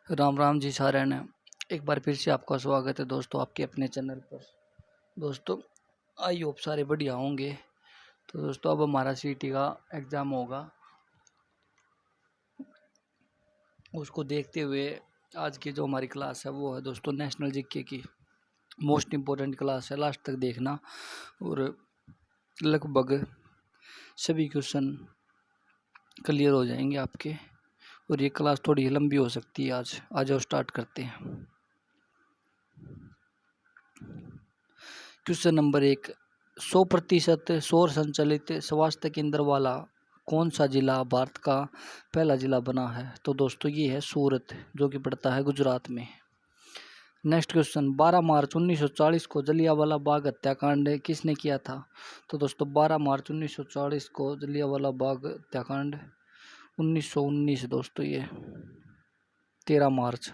राम राम जी साਰਿਆਂ ने एक बार फिर से आपका स्वागत है दोस्तों आपके अपने चैनल पर। दोस्तों आई होप सारे बढ़िया होंगे। तो दोस्तों अब हमारा सीटी का एग्ज़ाम होगा, उसको देखते हुए आज की जो हमारी क्लास है वो है दोस्तों नेशनल जीके की मोस्ट इम्पोर्टेंट क्लास है। लास्ट तक देखना और लगभग सभी क्वेश्चन क्लियर हो जाएंगे आपके। और ये क्लास थोड़ी लंबी हो सकती है। आज आओ स्टार्ट करते हैं। क्वेश्चन नंबर 1, 100% सौर संचालित स्वास्थ्य केंद्र वाला कौन सा जिला भारत का पहला जिला बना है? तो दोस्तों ये है सूरत, जो कि पड़ता है गुजरात में। नेक्स्ट क्वेश्चन, 12 मार्च 1940 को जलियांवाला बाग हत्याकांड किसने किया था? तो दोस्तों 12 मार्च 1940 को जलियांवाला बाग हत्याकांड 1919 दोस्तों ये 13 मार्च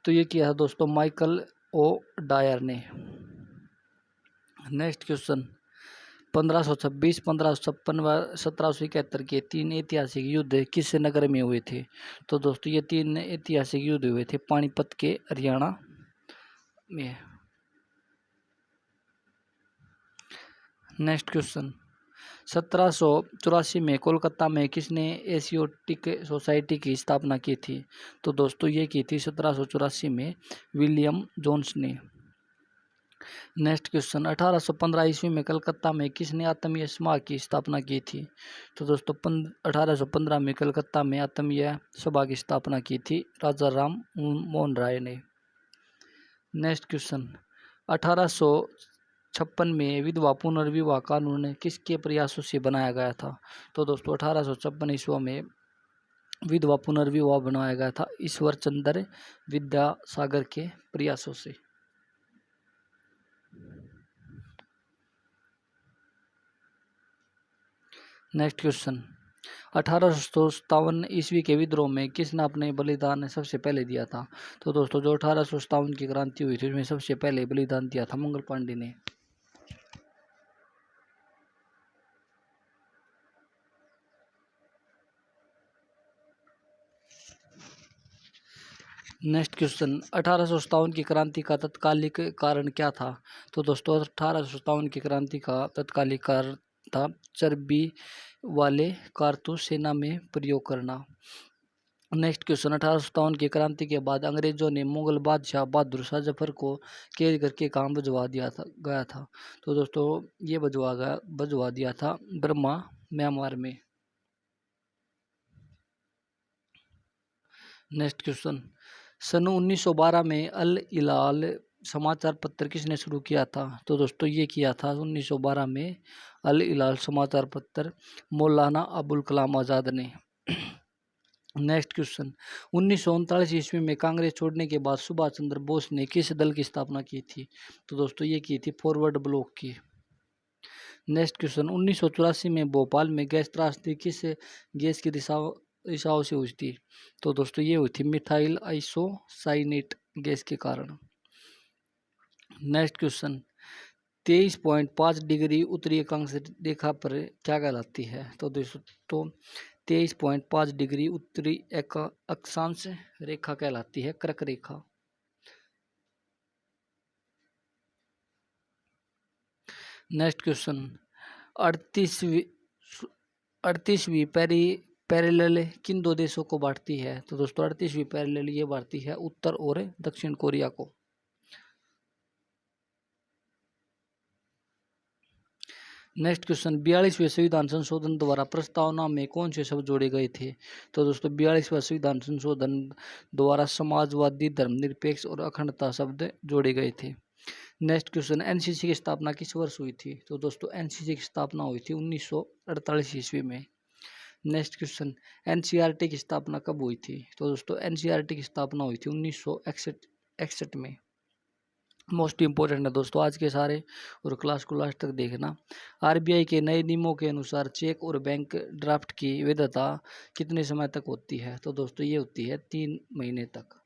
तो ये किया था दोस्तों माइकल ओ डायर ने। नेक्स्ट क्वेश्चन, 1526, 1556 व 1771 के 3 ऐतिहासिक युद्ध किस नगर में हुए थे? तो दोस्तों ये 3 ऐतिहासिक युद्ध हुए थे पानीपत के हरियाणा में। नेक्स्ट क्वेश्चन, 1784 में कोलकाता में किसने एशियोटिक सोसाइटी की स्थापना की थी? तो दोस्तों ये की थी 1784 में विलियम जोन्स ने। नेक्स्ट क्वेश्चन, 1815 ईस्वी में कलकत्ता में किसने आत्मीय सभा की स्थापना की थी? तो दोस्तों 1815 में कलकत्ता में आत्मीय सभा की स्थापना की थी राजा राम मोहन राय ने। नेक्स्ट क्वेश्चन, 1856 में विधवा पुनर्विवाह कानून किसके प्रयासों से बनाया गया था? तो दोस्तों 1856 ईस्वी में विधवा पुनर्विवाह बनाया गया था ईश्वर चंद्र विद्यासागर के प्रयासों से। नेक्स्ट क्वेश्चन, 1857 ईस्वी के विद्रोह में किसने अपने बलिदान सबसे पहले दिया था? तो दोस्तों जो 1857 की क्रांति हुई थी उसमें सबसे पहले बलिदान दिया था मंगल पांडे ने। नेक्स्ट क्वेश्चन, 1857 की क्रांति का तत्कालिक कारण क्या था? तो दोस्तों 1857 की क्रांति का तत्कालिक कारण था चर्बी वाले कारतूस सेना में प्रयोग करना। नेक्स्ट क्वेश्चन, 1857 की क्रांति के बाद अंग्रेजों ने मुगल बादशाह बहादुर शाह जफर को कैद करके काम भिजवा गया था। तो दोस्तों ये भिजवा दिया था बर्मा म्यांमार में। नेक्स्ट क्वेश्चन, सन 1912 में अल हिलाल समाचार पत्र किसने शुरू किया था? तो दोस्तों ये किया था 1912 में अल हिलाल समाचार पत्र मौलाना अबुल कलाम आज़ाद ने। नेक्स्ट क्वेश्चन, 1939 ईस्वी में कांग्रेस छोड़ने के बाद सुभाष चंद्र बोस ने किस दल की स्थापना की थी? तो दोस्तों ये की थी फॉरवर्ड ब्लॉक की। नेक्स्ट क्वेश्चन, 1984 में भोपाल में गैस त्रासदी किस गैस की दिशाओं से हुई थी? तो दोस्तों ये हुई थी मिथाइल आइसोसाइनेट गैस के कारण। नेक्स्ट क्वेश्चन, 23.5 डिग्री उत्तरी अक्षांश रेखा पर क्या कहलाती है? तो दोस्तों 23.5 डिग्री उत्तरी अक्षांश रेखा कहलाती है कर्क रेखा। नेक्स्ट क्वेश्चन, 38वीं पैरेलल किन दो देशों को बांटती है? तो दोस्तों 38वीं पैरेलल ये बांटती है उत्तर और दक्षिण कोरिया को। नेक्स्ट क्वेश्चन, 42वें संविधान संशोधन द्वारा प्रस्तावना में कौन से शब्द जोड़े गए थे? तो दोस्तों 42वां संविधान संशोधन द्वारा समाजवादी, धर्मनिरपेक्ष और अखंडता शब्द जोड़े गए थे। नेक्स्ट क्वेश्चन, एनसीसी की स्थापना किस वर्ष हुई थी? तो दोस्तों एनसीसी की स्थापना हुई थी 1948 ईस्वी में। नेक्स्ट क्वेश्चन, एनसीईआरटी की स्थापना कब हुई थी? तो दोस्तों एनसीईआरटी की स्थापना हुई थी 1961 में। मोस्ट इंपॉर्टेंट है दोस्तों आज के सारे, और क्लास को लास्ट तक देखना। आरबीआई के नए नियमों के अनुसार चेक और बैंक ड्राफ्ट की वैधता कितने समय तक होती है? तो दोस्तों ये होती है 3 महीने तक।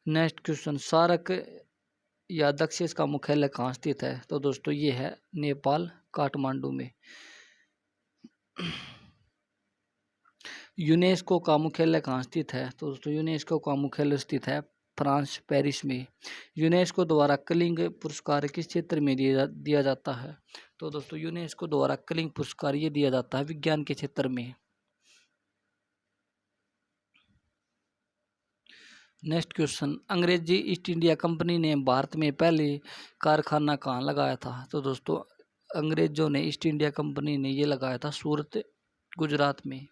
नेक्स्ट क्वेश्चन, सार्क या दक्षिण का मुख्यालय कहाँ स्थित है? तो दोस्तों ये है नेपाल काठमांडू में। यूनेस्को का मुख्यालय कहाँ स्थित है? तो दोस्तों यूनेस्को का मुख्यालय स्थित है फ्रांस, पेरिस में। यूनेस्को द्वारा कलिंग पुरस्कार किस क्षेत्र में दिया जाता है? तो दोस्तों यूनेस्को द्वारा कलिंग पुरस्कार ये दिया जाता है विज्ञान के क्षेत्र में। नेक्स्ट क्वेश्चन, अंग्रेजी ईस्ट इंडिया कंपनी ने भारत में पहले कारखाना कहाँ लगाया था? तो दोस्तों अंग्रेजों ने ईस्ट इंडिया कंपनी ने ये लगाया था सूरत, गुजरात में।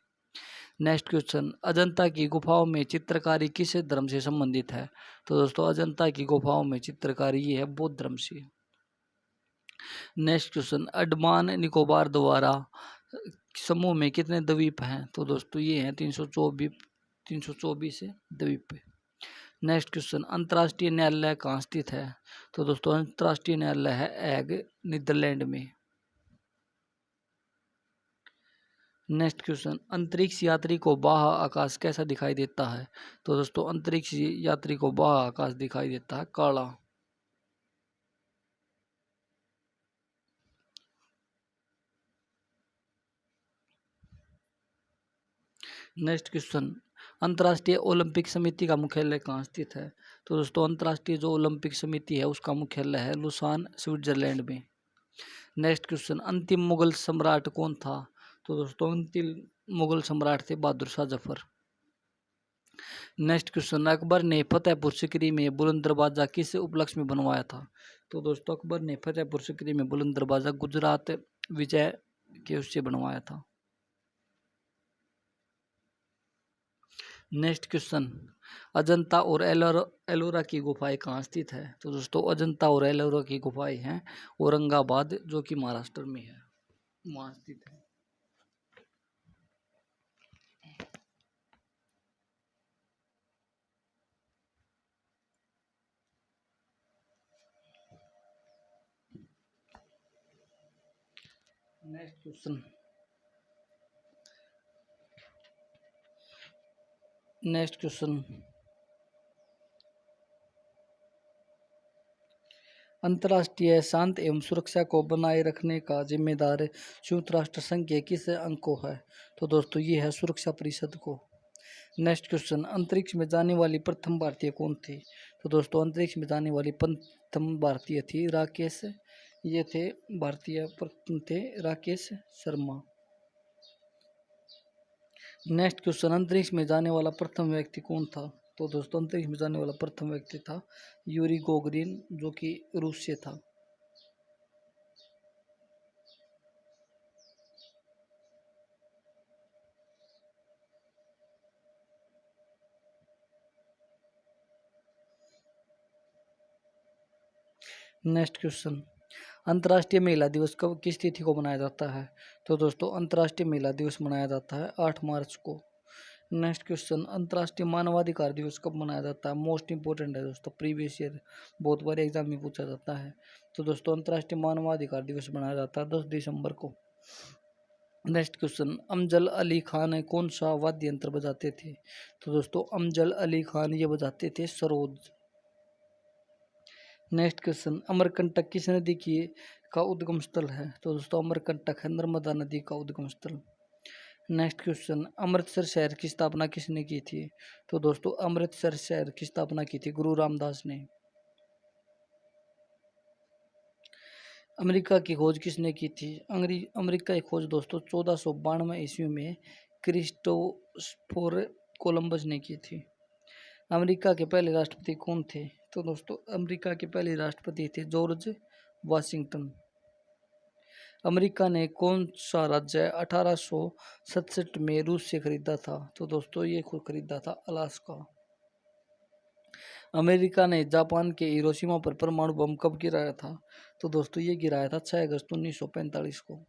नेक्स्ट क्वेश्चन, अजंता की गुफाओं में चित्रकारी किस धर्म से संबंधित है? तो दोस्तों अजंता की गुफाओं में चित्रकारी ये है बौद्ध धर्म से। नेक्स्ट क्वेश्चन, अंडमान निकोबार द्वारा समूह में कितने द्वीप हैं? तो दोस्तों ये हैं 324 द्वीप। नेक्स्ट क्वेश्चन, अंतर्राष्ट्रीय न्यायालय कहाँ स्थित है? तो दोस्तों अंतर्राष्ट्रीय न्यायालय है हैग, नीदरलैंड में। नेक्स्ट क्वेश्चन, अंतरिक्ष यात्री को बाह्य आकाश कैसा दिखाई देता है? तो दोस्तों अंतरिक्ष यात्री को बाह्य आकाश दिखाई देता है काला। नेक्स्ट क्वेश्चन, अंतर्राष्ट्रीय ओलंपिक समिति का मुख्यालय कहाँ स्थित है? तो दोस्तों अंतर्राष्ट्रीय जो ओलंपिक समिति है उसका मुख्यालय है लुसान, स्विट्जरलैंड में। नेक्स्ट क्वेश्चन, अंतिम मुगल सम्राट कौन था? तो दोस्तों अंतिम मुगल सम्राट थे बहादुर शाह जफर। नेक्स्ट क्वेश्चन, अकबर ने फतेहपुर सिकरी में बुलंद दरवाजा किस उपलक्ष्य में बनवाया था? तो दोस्तों अकबर ने फतेहपुर सिकरी में बुलंद दरवाजा गुजरात विजय के उससे बनवाया था। नेक्स्ट क्वेश्चन, अजंता और एलोरा की गुफाएं कहाँ स्थित है? तो दोस्तों अजंता और एलोरा की गुफाएं हैं औरंगाबाद, जो कि महाराष्ट्र में है, वहाँ स्थित है। नेक्स्ट क्वेश्चन, नेक्स्ट क्वेश्चन, अंतर्राष्ट्रीय शांति एवं सुरक्षा को बनाए रखने का जिम्मेदार संयुक्त राष्ट्र संघ के किस अंग को है? तो दोस्तों ये है सुरक्षा परिषद को। नेक्स्ट क्वेश्चन, अंतरिक्ष में जाने वाली प्रथम भारतीय कौन थी? तो दोस्तों अंतरिक्ष में जाने वाली प्रथम भारतीय थी राकेश, ये थे भारतीय प्रथम थे राकेश शर्मा। नेक्स्ट क्वेश्चन, अंतरिक्ष में जाने वाला प्रथम व्यक्ति कौन था? तो दोस्तों अंतरिक्ष में जाने वाला प्रथम व्यक्ति था यूरी गोगरिन, जो कि रूस से था। नेक्स्ट क्वेश्चन, अंतर्राष्ट्रीय महिला दिवस कब किस तिथि को मनाया जाता है? तो दोस्तों अंतर्राष्ट्रीय महिला दिवस मनाया जाता है 8 मार्च को। नेक्स्ट क्वेश्चन, अंतर्राष्ट्रीय मानवाधिकार दिवस कब मनाया जाता है? मोस्ट इंपोर्टेंट है दोस्तों, प्रीवियस ईयर बहुत बार एग्जाम में पूछा जाता है। तो दोस्तों अंतर्राष्ट्रीय मानवाधिकार दिवस मनाया जाता है 10 दिसंबर को। नेक्स्ट क्वेश्चन, अफजल अली खान कौन सा वाद्य यंत्र बजाते थे? तो दोस्तों अफजल अली खान ये बजाते थे सरोद। नेक्स्ट क्वेश्चन, अमरकंटक किस नदी की का उद्गम स्थल है? तो दोस्तों अमरकंटक है नर्मदा नदी का उद्गम स्थल। नेक्स्ट क्वेश्चन, अमृतसर शहर की स्थापना किसने की थी? तो दोस्तों अमृतसर शहर की स्थापना की थी गुरु रामदास ने। अमेरिका की खोज किसने की थी? अमेरिका की खोज दोस्तों 1492 ईस्वी में क्रिस्टोफर कोलंबस ने की थी। अमेरिका के पहले राष्ट्रपति कौन थे? तो दोस्तों अमेरिका के पहले राष्ट्रपति थे जॉर्ज वाशिंगटन। अमेरिका ने कौन सा राज्य 1867 में रूस से खरीदा था? तो दोस्तों ये खुद खरीदा था अलास्का। अमेरिका ने जापान के हिरोशिमा पर परमाणु बम कब गिराया था? तो दोस्तों ये गिराया था 6 अगस्त 1945 को।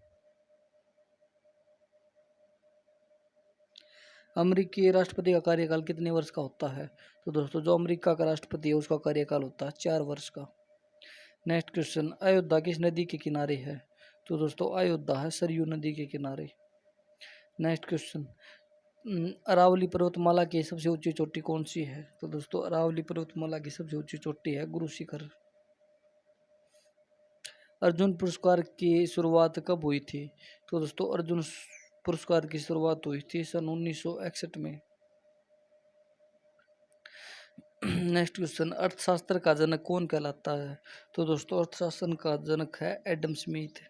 अमेरिकी राष्ट्रपति का कार्यकाल कितने वर्ष का होता है? तो दोस्तों जो अमेरिका का राष्ट्रपति है उसका कार्यकाल होता है 4 वर्ष का। नेक्स्ट क्वेश्चन, अयोध्या किस नदी के किनारे है? तो दोस्तों अयोध्या है सरयू नदी के किनारे। नेक्स्ट क्वेश्चन, अरावली पर्वतमाला की सबसे ऊंची चोटी कौन सी है? तो दोस्तों अरावली पर्वतमाला की सबसे ऊंची चोटी है गुरु शिखर। अर्जुन पुरस्कार की शुरुआत कब हुई थी? तो दोस्तों अर्जुन पुरस्कार की शुरुआत हुई थी सन 1961 में। नेक्स्ट क्वेश्चन, अर्थशास्त्र का जनक कौन कहलाता है? तो दोस्तों अर्थशास्त्र का जनक है एडम स्मिथ।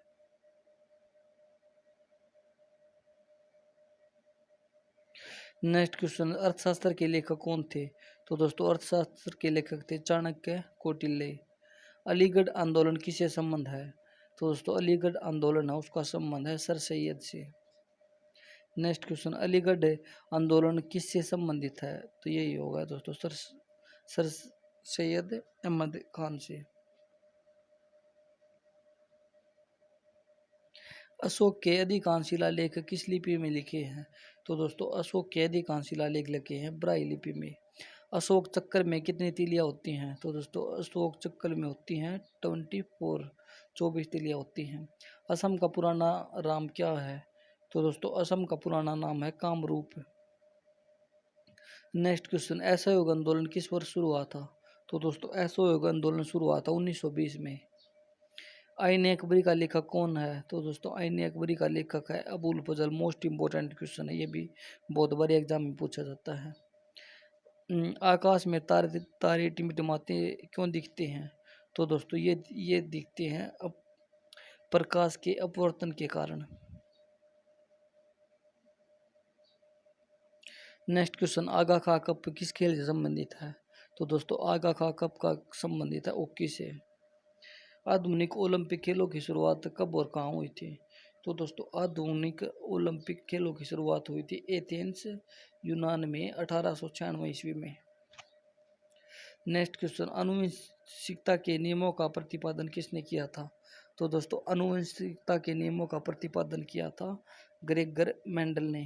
नेक्स्ट क्वेश्चन, अर्थशास्त्र के लेखक कौन थे? तो दोस्तों अर्थशास्त्र के लेखक थे चाणक्य, कौटिल्य। अलीगढ़ आंदोलन किससे संबंध है? तो दोस्तों अलीगढ़ आंदोलन है उसका संबंध है सर सैयद से। नेक्स्ट क्वेश्चन, अलीगढ़ आंदोलन किससे संबंधित है? तो यही होगा दोस्तों सर सैयद अहमद खान से। अशोक के अधिकांश शिलालेख किस लिपि में लिखे हैं? तो दोस्तों अशोक के अधिकांश शिलालेख लिखे हैं ब्राई लिपि में। अशोक चक्र में कितनी तिलियां होती हैं? तो दोस्तों अशोक चक्र में होती हैं 24 तिलियां होती हैं। असम का पुराना नाम क्या है? तो दोस्तों असम का पुराना नाम है कामरूप। नेक्स्ट क्वेश्चन, असहयोग आंदोलन किस वर्ष शुरू हुआ था? तो दोस्तों असहयोग आंदोलन शुरू हुआ था 1920 में। आईन अकबरी का लेखक कौन है? तो दोस्तों आईन अकबरी का लेखक है अबुल फजल। मोस्ट इंपॉर्टेंट क्वेश्चन है, ये भी बहुत बार एग्जाम में पूछा जाता है। आकाश में तारे तारे टिमटिमाते क्यों दिखते हैं? तो दोस्तों ये दिखते हैं प्रकाश के अपवर्तन के कारण। नेक्स्ट क्वेश्चन, आगा खा कप किस खेल से संबंधित है? तो दोस्तों आगा खा कप का संबंधित है हॉकी से। आधुनिक ओलंपिक खेलों की शुरुआत कब और कहाँ हुई थी? तो दोस्तों आधुनिक ओलंपिक खेलों की शुरुआत हुई थी एथेंस यूनान में 1896 ईस्वी में। नेक्स्ट क्वेश्चन, आनुवंशिकता के नियमों का प्रतिपादन किसने किया था? तो दोस्तों आनुवंशिकता के नियमों का प्रतिपादन किया था ग्रेगर मेंडल ने।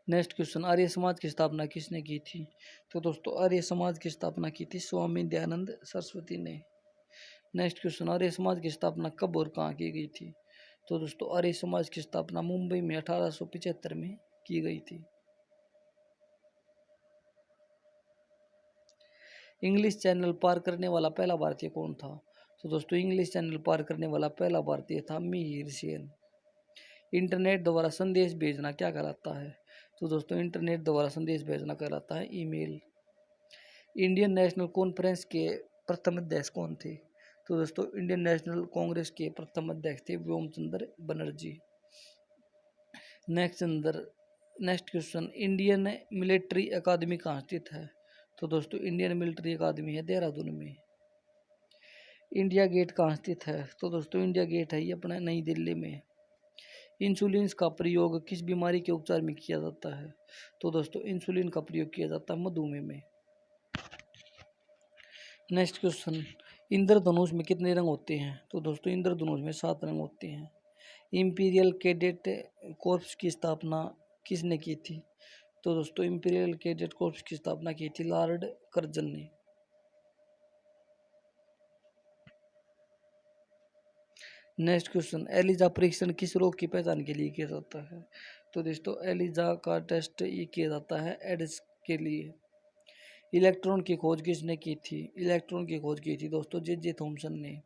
नेक्स्ट क्वेश्चन, आर्य समाज की स्थापना किसने की थी? तो दोस्तों आर्य समाज की स्थापना की थी स्वामी दयानंद सरस्वती ने। नेक्स्ट क्वेश्चन, आर्य समाज की स्थापना कब और कहाँ की गई थी? तो दोस्तों आर्य समाज की स्थापना मुंबई में 1875 में की गई थी। इंग्लिश चैनल पार करने वाला पहला भारतीय कौन था? तो दोस्तों इंग्लिश चैनल पार करने वाला पहला भारतीय था मिहिर सेन। इंटरनेट द्वारा संदेश भेजना क्या कहलाता है? तो दोस्तों इंटरनेट द्वारा संदेश भेजना कहलाता है ईमेल। इंडियन नेशनल कॉन्फ्रेंस के प्रथम अध्यक्ष कौन थे? तो दोस्तों इंडियन नेशनल कांग्रेस के प्रथम अध्यक्ष थे Vyomchandra Banerjee. Next question, Indian military academy कहाँ स्थित है? तो दोस्तों इंडियन मिलिट्री अकादमी है देहरादून में। इंडिया गेट कहाँ स्थित है? तो दोस्तों इंडिया गेट है ये अपना नई दिल्ली में। इंसुलिन का प्रयोग किस बीमारी के उपचार में किया जाता है? तो दोस्तों इंसुलिन का प्रयोग किया जाता है मधुमेह में। नेक्स्ट क्वेश्चन, इंद्रधनुष में कितने रंग होते हैं? तो दोस्तों इंद्रधनुष में 7 रंग होते हैं। इंपीरियल कैडेट कोर्प्स की स्थापना किसने की थी? तो दोस्तों इंपीरियल कैडेट कोर्प्स की स्थापना की थी लॉर्ड कर्जन ने। नेक्स्ट क्वेश्चन, एलिजा परीक्षण किस रोग की पहचान के लिए किया जाता है? तो दोस्तों एलिजा का टेस्ट ये किया जाता है एड्स के लिए। इलेक्ट्रॉन की खोज किसने की थी? इलेक्ट्रॉन की खोज की थी दोस्तों जे थॉमसन ने।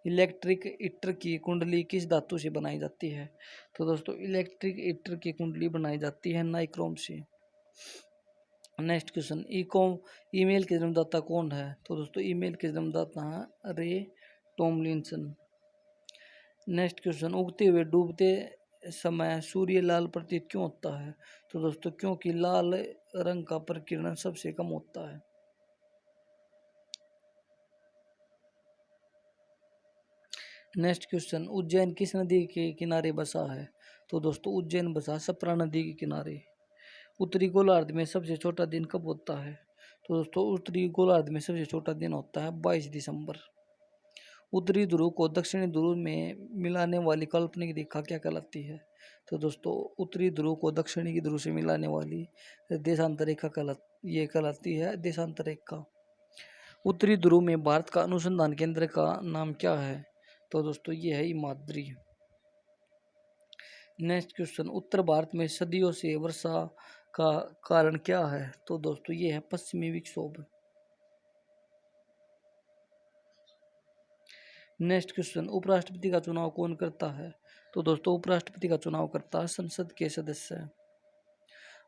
इलेक्ट्रिक ईटर की कुंडली किस धातु से बनाई जाती है? तो दोस्तों इलेक्ट्रिक ईटर की कुंडली बनाई जाती है नाइक्रोम से। नेक्स्ट क्वेश्चन, ईमेल के जन्मदाता कौन है? तो दोस्तों ईमेल के जन्मदाता हैं रे टॉमलिंसन। नेक्स्ट क्वेश्चन, उगते हुए डूबते समय सूर्य लाल प्रतीत क्यों होता है? तो दोस्तों क्योंकि लाल रंग का प्रकीर्णन सबसे कम होता है। नेक्स्ट क्वेश्चन, उज्जैन किस नदी के किनारे बसा है? तो दोस्तों उज्जैन बसा सप्रा नदी के किनारे। उत्तरी गोलार्ध में सबसे छोटा दिन कब होता है? तो दोस्तों उत्तरी गोलार्ध में सबसे छोटा दिन होता है 22 दिसंबर। उत्तरी ध्रुव को दक्षिणी ध्रुव में मिलाने वाली काल्पनिक रेखा क्या कहलाती है? तो दोस्तों उत्तरी ध्रुव को दक्षिणी की ध्रुव से मिलाने वाली देशांतर रेखा कहलाती है देशांतर रेखा। उत्तरी ध्रुव में भारत का अनुसंधान केंद्र का नाम क्या है? तो दोस्तों ये है हिमाद्री। नेक्स्ट क्वेश्चन, उत्तर भारत में सदियों से वर्षा का कारण क्या है? तो दोस्तों ये है पश्चिमी विक्षोभ। नेक्स्ट क्वेश्चन, उपराष्ट्रपति का चुनाव कौन करता है? तो दोस्तों उपराष्ट्रपति का चुनाव करता है संसद के सदस्य।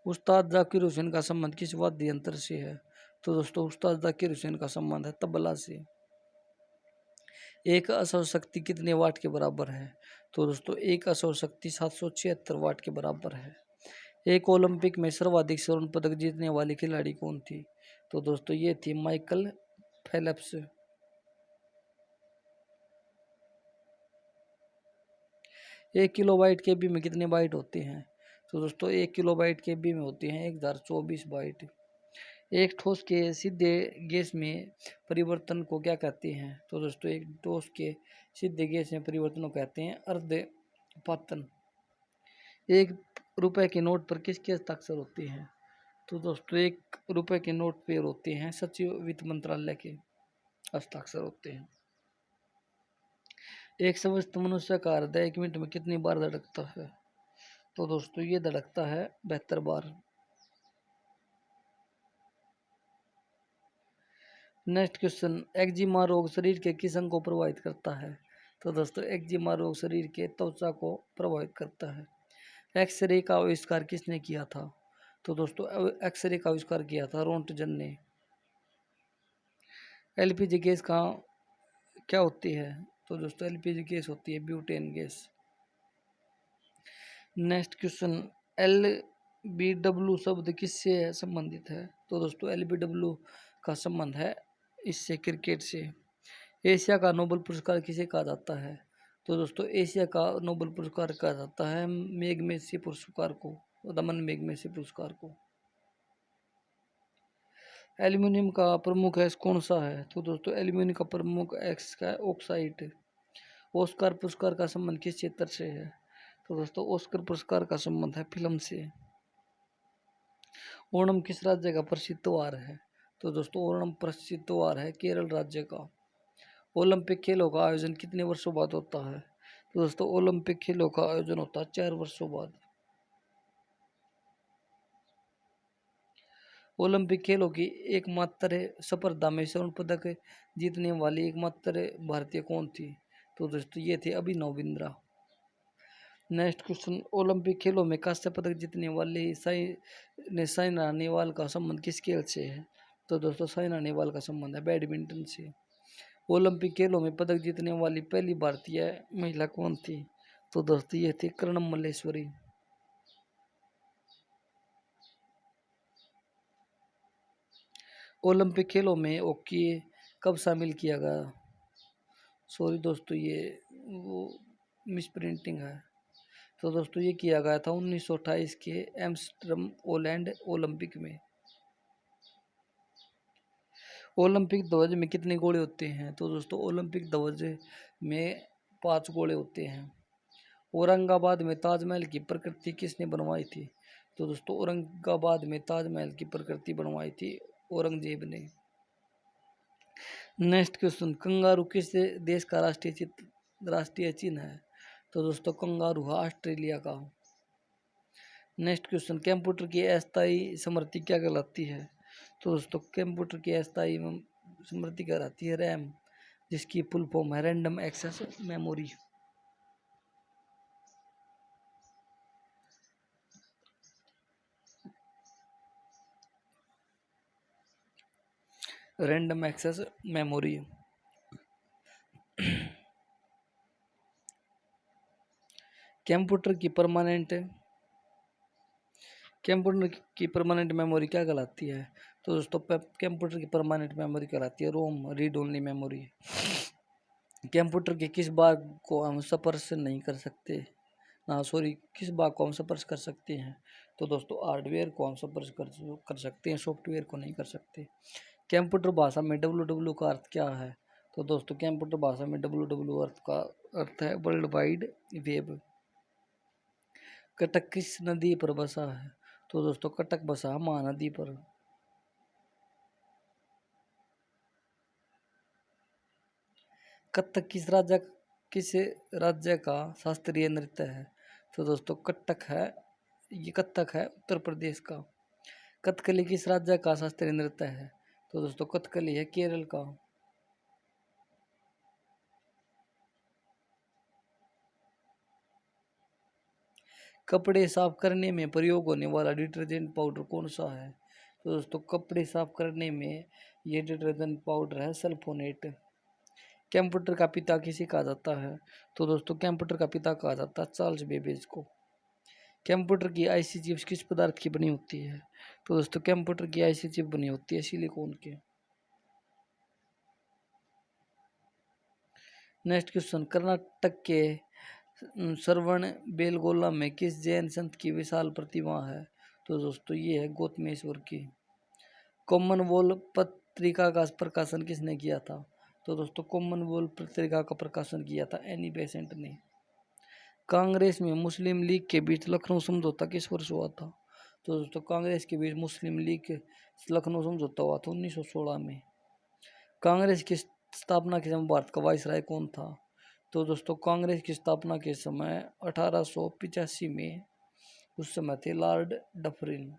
उस्ताद जाकिर हुसैन का संबंध किस वाद्य यंत्र से है? तो दोस्तों उस्ताद जाकिर हुसैन का संबंध है तबला से। एक असौर शक्ति कितने वाट के बराबर है? तो दोस्तों एक असौर शक्ति 776 वाट के बराबर है। एक ओलंपिक में सर्वाधिक स्वर्ण पदक जीतने वाली खिलाड़ी कौन थी? तो दोस्तों ये थी माइकल फेल्प्स। 1 किलोबाइट के बी में कितने बाइट होते हैं? तो दोस्तों 1 किलोबाइट के बी में होते हैं 1024 बाइट। एक ठोस के सीधे गैस में परिवर्तन को क्या कहते हैं? तो दोस्तों एक ठोस के सीधे गैस में परिवर्तन को कहते हैं अर्धपातन। 1 रुपए के नोट पर किसके हस्ताक्षर होते हैं? तो दोस्तों 1 रुपए के नोट पर होते हैं सचिव वित्त मंत्रालय के हस्ताक्षर होते हैं। एक स्वस्थ मनुष्य का हृदय 1 मिनट में कितनी बार धड़कता है? तो दोस्तों ये धड़कता है 72 बार। नेक्स्ट क्वेश्चन, एक्जिमा रोग शरीर के किस अंग को प्रभावित करता है? तो दोस्तों एक्जिमा रोग शरीर के त्वचा को प्रभावित करता है। एक्सरे का आविष्कार किसने किया था? तो दोस्तों एक्सरे का आविष्कार किया था रोंटगन ने। एलपीजी गैस का क्या होती है? तो दोस्तों एलपीजी गैस होती है butane gas. Next question, LBW शब्द किससे संबंधित है? तो दोस्तों LBW का संबंध है इससे क्रिकेट से। एशिया का नोबेल पुरस्कार किसे कहा जाता है? तो दोस्तों एशिया का नोबेल पुरस्कार कहा जाता है मैग्सेसे पुरस्कार को, रमन मैग्सेसे पुरस्कार को। एल्यूमिनियम का प्रमुख एक्स कौन सा है? तो दोस्तों एल्यूमिनियम का प्रमुख एक्स का है ऑक्साइड। ऑस्कर पुरस्कार का संबंध किस क्षेत्र से है? तो दोस्तों ऑस्कर पुरस्कार का संबंध है फिल्म से। ओणम किस राज्य का प्रसिद्ध त्योहार है? तो दोस्तों ओणम प्रसिद्ध त्योहार है केरल राज्य का। ओलंपिक खेलों का आयोजन कितने वर्षों बाद होता है? तो दोस्तों ओलंपिक खेलों का आयोजन होता है 4 वर्षों बाद। ओलंपिक खेलों की एकमात्र स्पर्धा में स्वर्ण पदक जीतने वाली एकमात्र भारतीय कौन थी? तो दोस्तों ये थे Abhinav Bindra. Next question, Olympic खेलों में कांस्य पदक जीतने वाले साइना नेहवाल का संबंध किस खेल से है? तो दोस्तों साइना नेहवाल का संबंध है बैडमिंटन से। ओलंपिक खेलों में पदक जीतने वाली पहली भारतीय महिला कौन थी? तो दोस्तों ये थी कर्णम मल्लेश्वरी। ओलंपिक खेलों में हॉकी कब शामिल किया गया? सॉरी दोस्तों ये वो मिस प्रिंटिंग है। तो दोस्तों ये किया गया था 1928 के एम्स्टर्डम ओलैंड ओलंपिक में। ओलंपिक ध्वज में कितने गोले होते हैं? तो दोस्तों ओलंपिक ध्वज में 5 गोले होते हैं। औरंगाबाद में ताजमहल की प्रकृति किसने बनवाई थी? तो दोस्तों औरंगाबाद में ताजमहल की प्रकृति बनवाई थी औरंगजेब ने। नेक्स्ट क्वेश्चन, कंगारू किस देश का राष्ट्रीय चिन्ह है? तो दोस्तों कंगारू है ऑस्ट्रेलिया का। नेक्स्ट क्वेश्चन, कंप्यूटर की अस्थायी स्मृति क्या कहलाती है? तो दोस्तों कंप्यूटर की अस्थायी स्मृति कहलाती है रैम, जिसकी फुल फॉर्म है random access memory. Random access memory. Computer की परमानेंट मेमोरी क्या कहलाती है? तो दोस्तों कंप्यूटर की परमानेंट मेमोरी कहलाती है रोम, रीड ओनली मेमोरी। कंप्यूटर के किस भाग को हम स्पर्श नहीं कर सकते? किस भाग को हम स्पर्श कर सकते हैं? तो दोस्तों हार्डवेयर को हम स्पर्श कर सकते हैं, सॉफ्टवेयर को नहीं कर सकते। कंप्यूटर भाषा में WW का अर्थ क्या है? तो दोस्तों कंप्यूटर भाषा में WW अर्थ है वर्ल्ड वाइड वेब। कटक किस नदी पर बसा है? तो दोस्तों कटक बसा है महानदी पर। कथक किस राज्य का शास्त्रीय नृत्य है? तो दोस्तों कथक है उत्तर प्रदेश का। कथकली किस राज्य का शास्त्रीय नृत्य है? तो दोस्तों कथकली है केरल का। कपड़े साफ करने में प्रयोग होने वाला डिटर्जेंट पाउडर कौन सा है? तो दोस्तों कपड़े साफ करने में ये डिटर्जेंट पाउडर है सल्फोनेट। कंप्यूटर का पिता किसे कहा जाता है? तो दोस्तों कंप्यूटर का पिता कहा जाता है चार्ल्स बेबेज को। कंप्यूटर की आईसी चिप्स किस पदार्थ की बनी होती है? तो दोस्तों कंप्यूटर की आईसी चिप बनी होती है सिलिकॉन के। नेक्स्ट क्वेश्चन, कर्नाटक के श्रवण बेलगोला में किस जैन संत की विशाल प्रतिमा है? तो दोस्तों ये है गौतमेश्वर की। कॉमनवेल्थ पत्रिका का प्रकाशन किसने किया था? तो दोस्तों कॉमनवेल्थ पत्रिका का प्रकाशन किया था एनी बेसेंट ने। कांग्रेस में मुस्लिम लीग के बीच लखनऊ समझौता किस वर्ष हुआ था? तो दोस्तों कांग्रेस के बीच मुस्लिम लीग लखनऊ समझौता हुआ था 1916 में। कांग्रेस की स्थापना के समय भारत का वायसराय कौन था? तो दोस्तों कांग्रेस की स्थापना के समय 1885 में उस समय थे लॉर्ड डफरिन।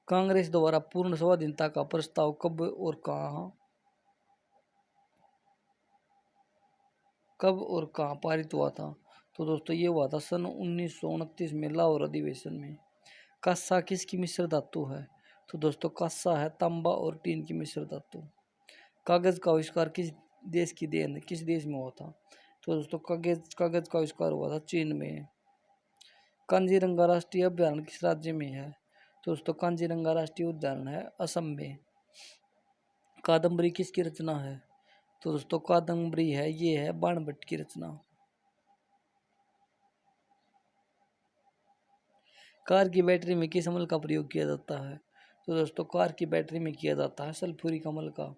कांग्रेस द्वारा पूर्ण स्वाधीनता का प्रस्ताव कब और कहाँ पारित हुआ था? तो दोस्तों ये हुआ था सन 1929 में लाहौर अधिवेशन में। कांसा किसकी मिश्र धातु है? तो दोस्तों कांसा है तांबा और टीन की मिश्र धातु। कागज का आविष्कार किस देश की देन है? किस देश में हुआ था? तो दोस्तों कागज का आविष्कार हुआ था चीन में। कांजीरंगा राष्ट्रीय अभयारण्य किस राज्य में है? तो दोस्तों कांजीरंगा राष्ट्रीय उद्यान है असम में। कादम्बरी किसकी रचना है? तो दोस्तों कादम्बरी है ये है बाणभट्ट की रचना। कार की बैटरी में किस अम्ल का प्रयोग किया जाता है? तो दोस्तों कार की बैटरी में किया जाता है सल्फ्यूरिक अम्ल का।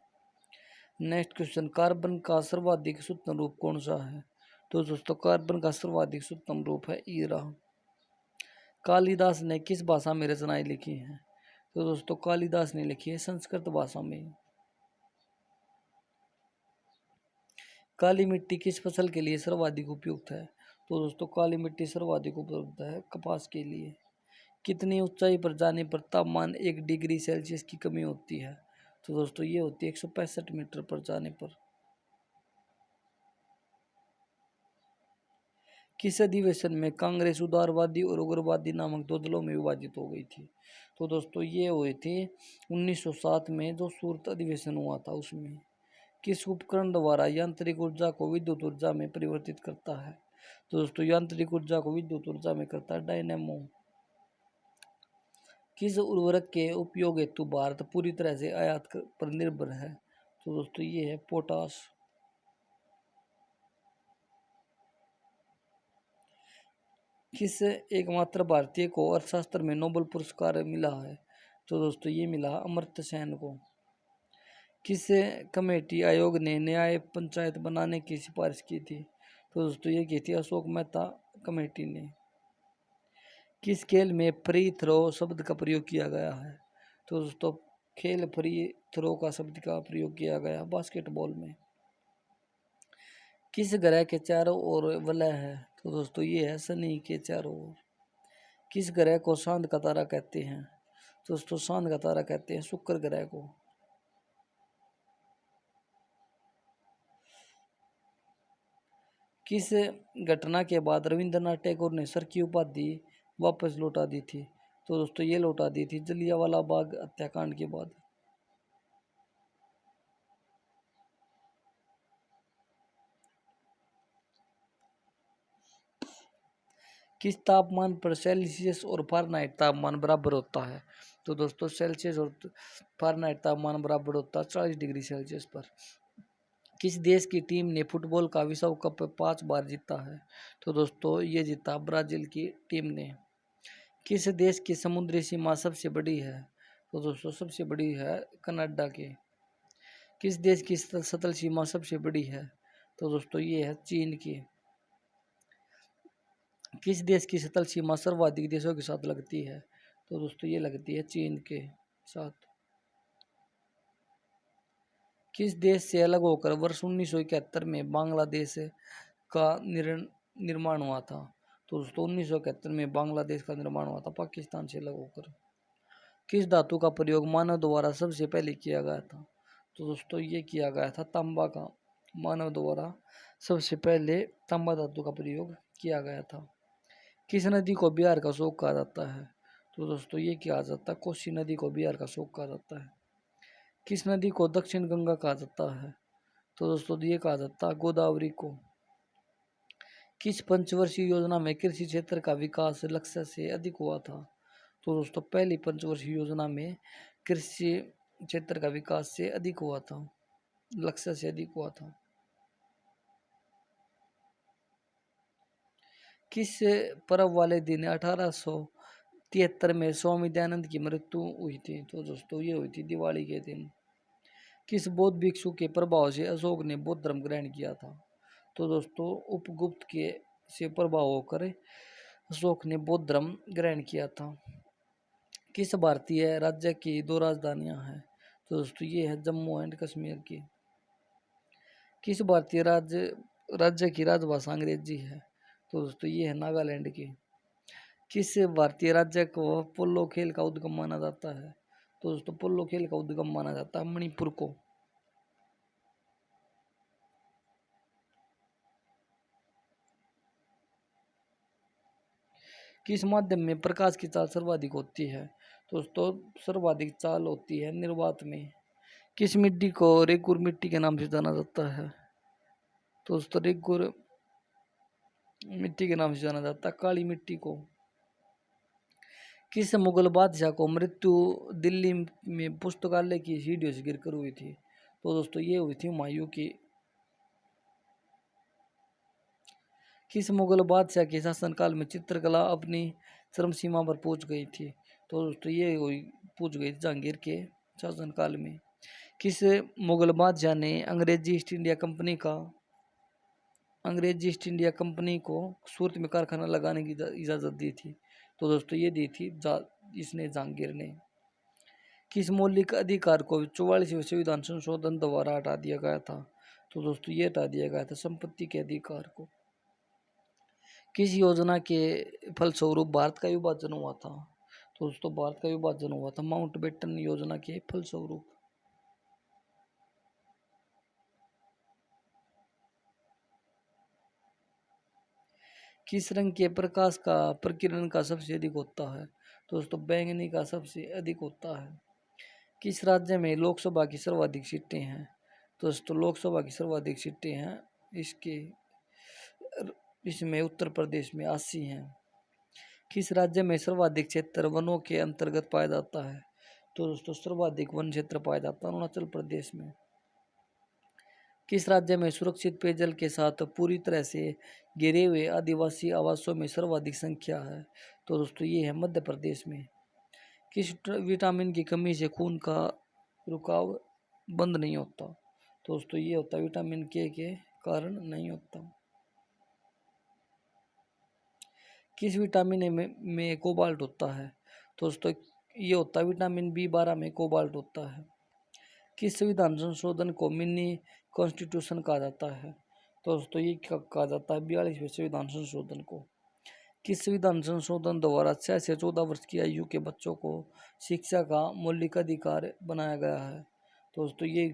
नेक्स्ट क्वेश्चन, कार्बन का सर्वाधिक सूक्ष्म रूप कौन सा है? तो दोस्तों कार्बन का सर्वाधिक सूक्ष्म रूप है ईरा। कालिदास ने किस भाषा में रचनाएं लिखी हैं? तो दोस्तों कालिदास ने लिखी है संस्कृत भाषा में। काली मिट्टी किस फसल के लिए सर्वाधिक उपयुक्त है? तो दोस्तों काली मिट्टी सर्वाधिक उपयुक्त है कपास के लिए। कितनी ऊंचाई पर जाने पर तापमान 1 डिग्री सेल्सियस की कमी होती है? तो दोस्तों ये होती है 165 मीटर पर जाने पर। किस अधिवेशन में कांग्रेस उदारवादी और उग्रवादी नामक दो दलों में विभाजित हो गई थी? तो दोस्तों ये हुए थे 1907 में जो सूरत अधिवेशन हुआ था उसमें। किस उपकरण द्वारा यांत्रिक ऊर्जा को विद्युत ऊर्जा में परिवर्तित करता है? तो दोस्तों यांत्रिक ऊर्जा को विद्युत ऊर्जा में करता है डायनेमो। किस उर्वरक के उपयोग हेतु भारत पूरी तरह से आयात पर निर्भर है? तो दोस्तों ये है पोटाश। किस एकमात्र भारतीय को अर्थशास्त्र में नोबेल पुरस्कार मिला है? तो दोस्तों ये मिला अमर्त्य सेन को। किस कमेटी आयोग ने न्याय पंचायत बनाने की सिफारिश की थी? तो दोस्तों ये की थी अशोक मेहता कमेटी ने। किस खेल में फ्री थ्रो शब्द का प्रयोग किया गया है? तो दोस्तों खेल फ्री थ्रो का शब्द का प्रयोग किया गया बास्केटबॉल में। किस ग्रह के चारों ओर वलय है? तो दोस्तों ये है शनि के चारों ओर। किस ग्रह को चांद का तारा कहते हैं? तो दोस्तों चांद का तारा कहते हैं शुक्र ग्रह को। किस घटना के बाद रविंद्रनाथ टैगोर ने सर की उपाधि वापस लौटा दी थी? तो दोस्तों ये लौटा दी थी जलियांवाला बाग हत्याकांड के बाद। किस तापमान पर सेल्सियस और फारेनहाइट तापमान बराबर होता है? तो दोस्तों सेल्सियस और फारेनहाइट तापमान बराबर होता है 40 डिग्री सेल्सियस पर। किस देश की टीम ने फुटबॉल का विश्व कप 5 बार जीता है? तो दोस्तों ये जीता ब्राजील की टीम ने। किस देश की समुद्री सीमा सबसे बड़ी है? तो दोस्तों सबसे बड़ी है कनाडा की। किस देश की सतल सीमा सबसे बड़ी है? तो दोस्तों ये है चीन की। किस देश की सतल सीमा सर्वाधिक देशों के साथ लगती है? तो दोस्तों ये लगती है चीन के साथ। किस देश से अलग होकर वर्ष 1971 में बांग्लादेश का निर्माण हुआ था? तो दोस्तों 1971 में बांग्लादेश का निर्माण हुआ था पाकिस्तान से अलग होकर। किस धातु का प्रयोग मानव द्वारा सबसे पहले किया गया था? तो दोस्तों ये किया गया था तांबा का मानव द्वारा सबसे पहले तांबा धातु का प्रयोग किया गया था। किस नदी को बिहार का शोक कहा जाता है? तो दोस्तों ये कहा जाता है, कोसी नदी को बिहार का शोक कहा जाता है। किस नदी को दक्षिण गंगा कहा जाता है? तो दोस्तों ये कहा जाता है गोदावरी को। किस पंचवर्षीय योजना में कृषि क्षेत्र का विकास लक्ष्य से अधिक हुआ था? तो दोस्तों पहली पंचवर्षीय योजना में कृषि क्षेत्र का विकास से अधिक हुआ था, लक्ष्य से अधिक हुआ था। किस पर्व वाले दिन 1873 में स्वामी दयानंद की मृत्यु हुई थी? तो दोस्तों ये हुई थी दिवाली के दिन। किस बौद्ध भिक्षु के प्रभाव से अशोक ने बौद्ध धर्म ग्रहण किया था? तो दोस्तों उपगुप्त के से प्रभाव होकर अशोक ने बौद्ध धर्म ग्रहण किया था। किस भारतीय राज्य की दो राजधानियां हैं? तो दोस्तों ये है जम्मू एंड कश्मीर की। किस भारतीय राज्य की राजभाषा अंग्रेजी है? तो दोस्तों ये है नागालैंड की। किस भारतीय राज्य को पोलो खेल का उद्गम माना जाता है? तो दोस्तों पोलो खेल का उद्गम माना जाता है मणिपुर को। किस माध्यम में प्रकाश की चाल सर्वाधिक होती है? तो दोस्तों सर्वाधिक चाल होती है निर्वात में। किस मिट्टी को रेगुर मिट्टी के नाम से जाना जाता है? तो दोस्तों रेगुर मिट्टी के नाम से जाना जाता है काली मिट्टी को। किस मुगल बादशाह को मृत्यु दिल्ली में पुस्तकालय की सीढ़ियों से गिरकर हुई थी? तो दोस्तों ये हुई थी हुमायूं की। किस मुगल बादशाह के शासनकाल में चित्रकला अपनी चरम सीमा पर पहुंच गई थी? तो दोस्तों ये हुई पहुंच गई थी जहांगीर के शासनकाल में। किस मुगल बादशाह ने अंग्रेजी ईस्ट इंडिया कंपनी को सूरत में कारखाना लगाने की इजाज़त दी थी? तो दोस्तों ये दी थी इसने जहांगीर ने। किस मौलिक अधिकार को 44वें संविधान संशोधन द्वारा हटा दिया गया था? तो दोस्तों ये हटा दिया गया था संपत्ति के अधिकार को। किस योजना के फलस्वरूप भारत का विभाजन हुआ था? तो दोस्तों भारत का विभाजन हुआ था माउंटबेटन योजना के फलस्वरूप। किस रंग के प्रकाश का प्रकीर्णन का सबसे अधिक होता है? तो दोस्तों बैंगनी का सबसे अधिक होता है। किस राज्य में लोकसभा की सर्वाधिक सीटें हैं? तो दोस्तों लोकसभा की सर्वाधिक सीटें हैं इसके इसमें उत्तर प्रदेश में 80 हैं। किस राज्य में सर्वाधिक क्षेत्र वनों के अंतर्गत पाया जाता है? तो दोस्तों सर्वाधिक वन क्षेत्र पाया जाता है अरुणाचल प्रदेश में। किस राज्य में सुरक्षित पेयजल के साथ पूरी तरह से घिरे हुए आदिवासी आवासों में सर्वाधिक संख्या है? तो दोस्तों ये है मध्य प्रदेश में। किस विटामिन की कमी से खून का रुकाव बंद नहीं होता? तो दोस्तों ये होता है विटामिन के कारण नहीं होता। किस विटामिन में कोबाल्ट होता है? तो दोस्तों ये होता है विटामिन B12 में कोबाल्ट होता है। किस संविधान संशोधन को मिनी कॉन्स्टिट्यूशन कहा जाता है? तो दोस्तों ये कहा जाता है 42वें संविधान संशोधन को। किस संविधान संशोधन द्वारा 6 से 14 वर्ष की आयु के बच्चों को शिक्षा का मौलिक अधिकार बनाया गया है? तो दोस्तों ये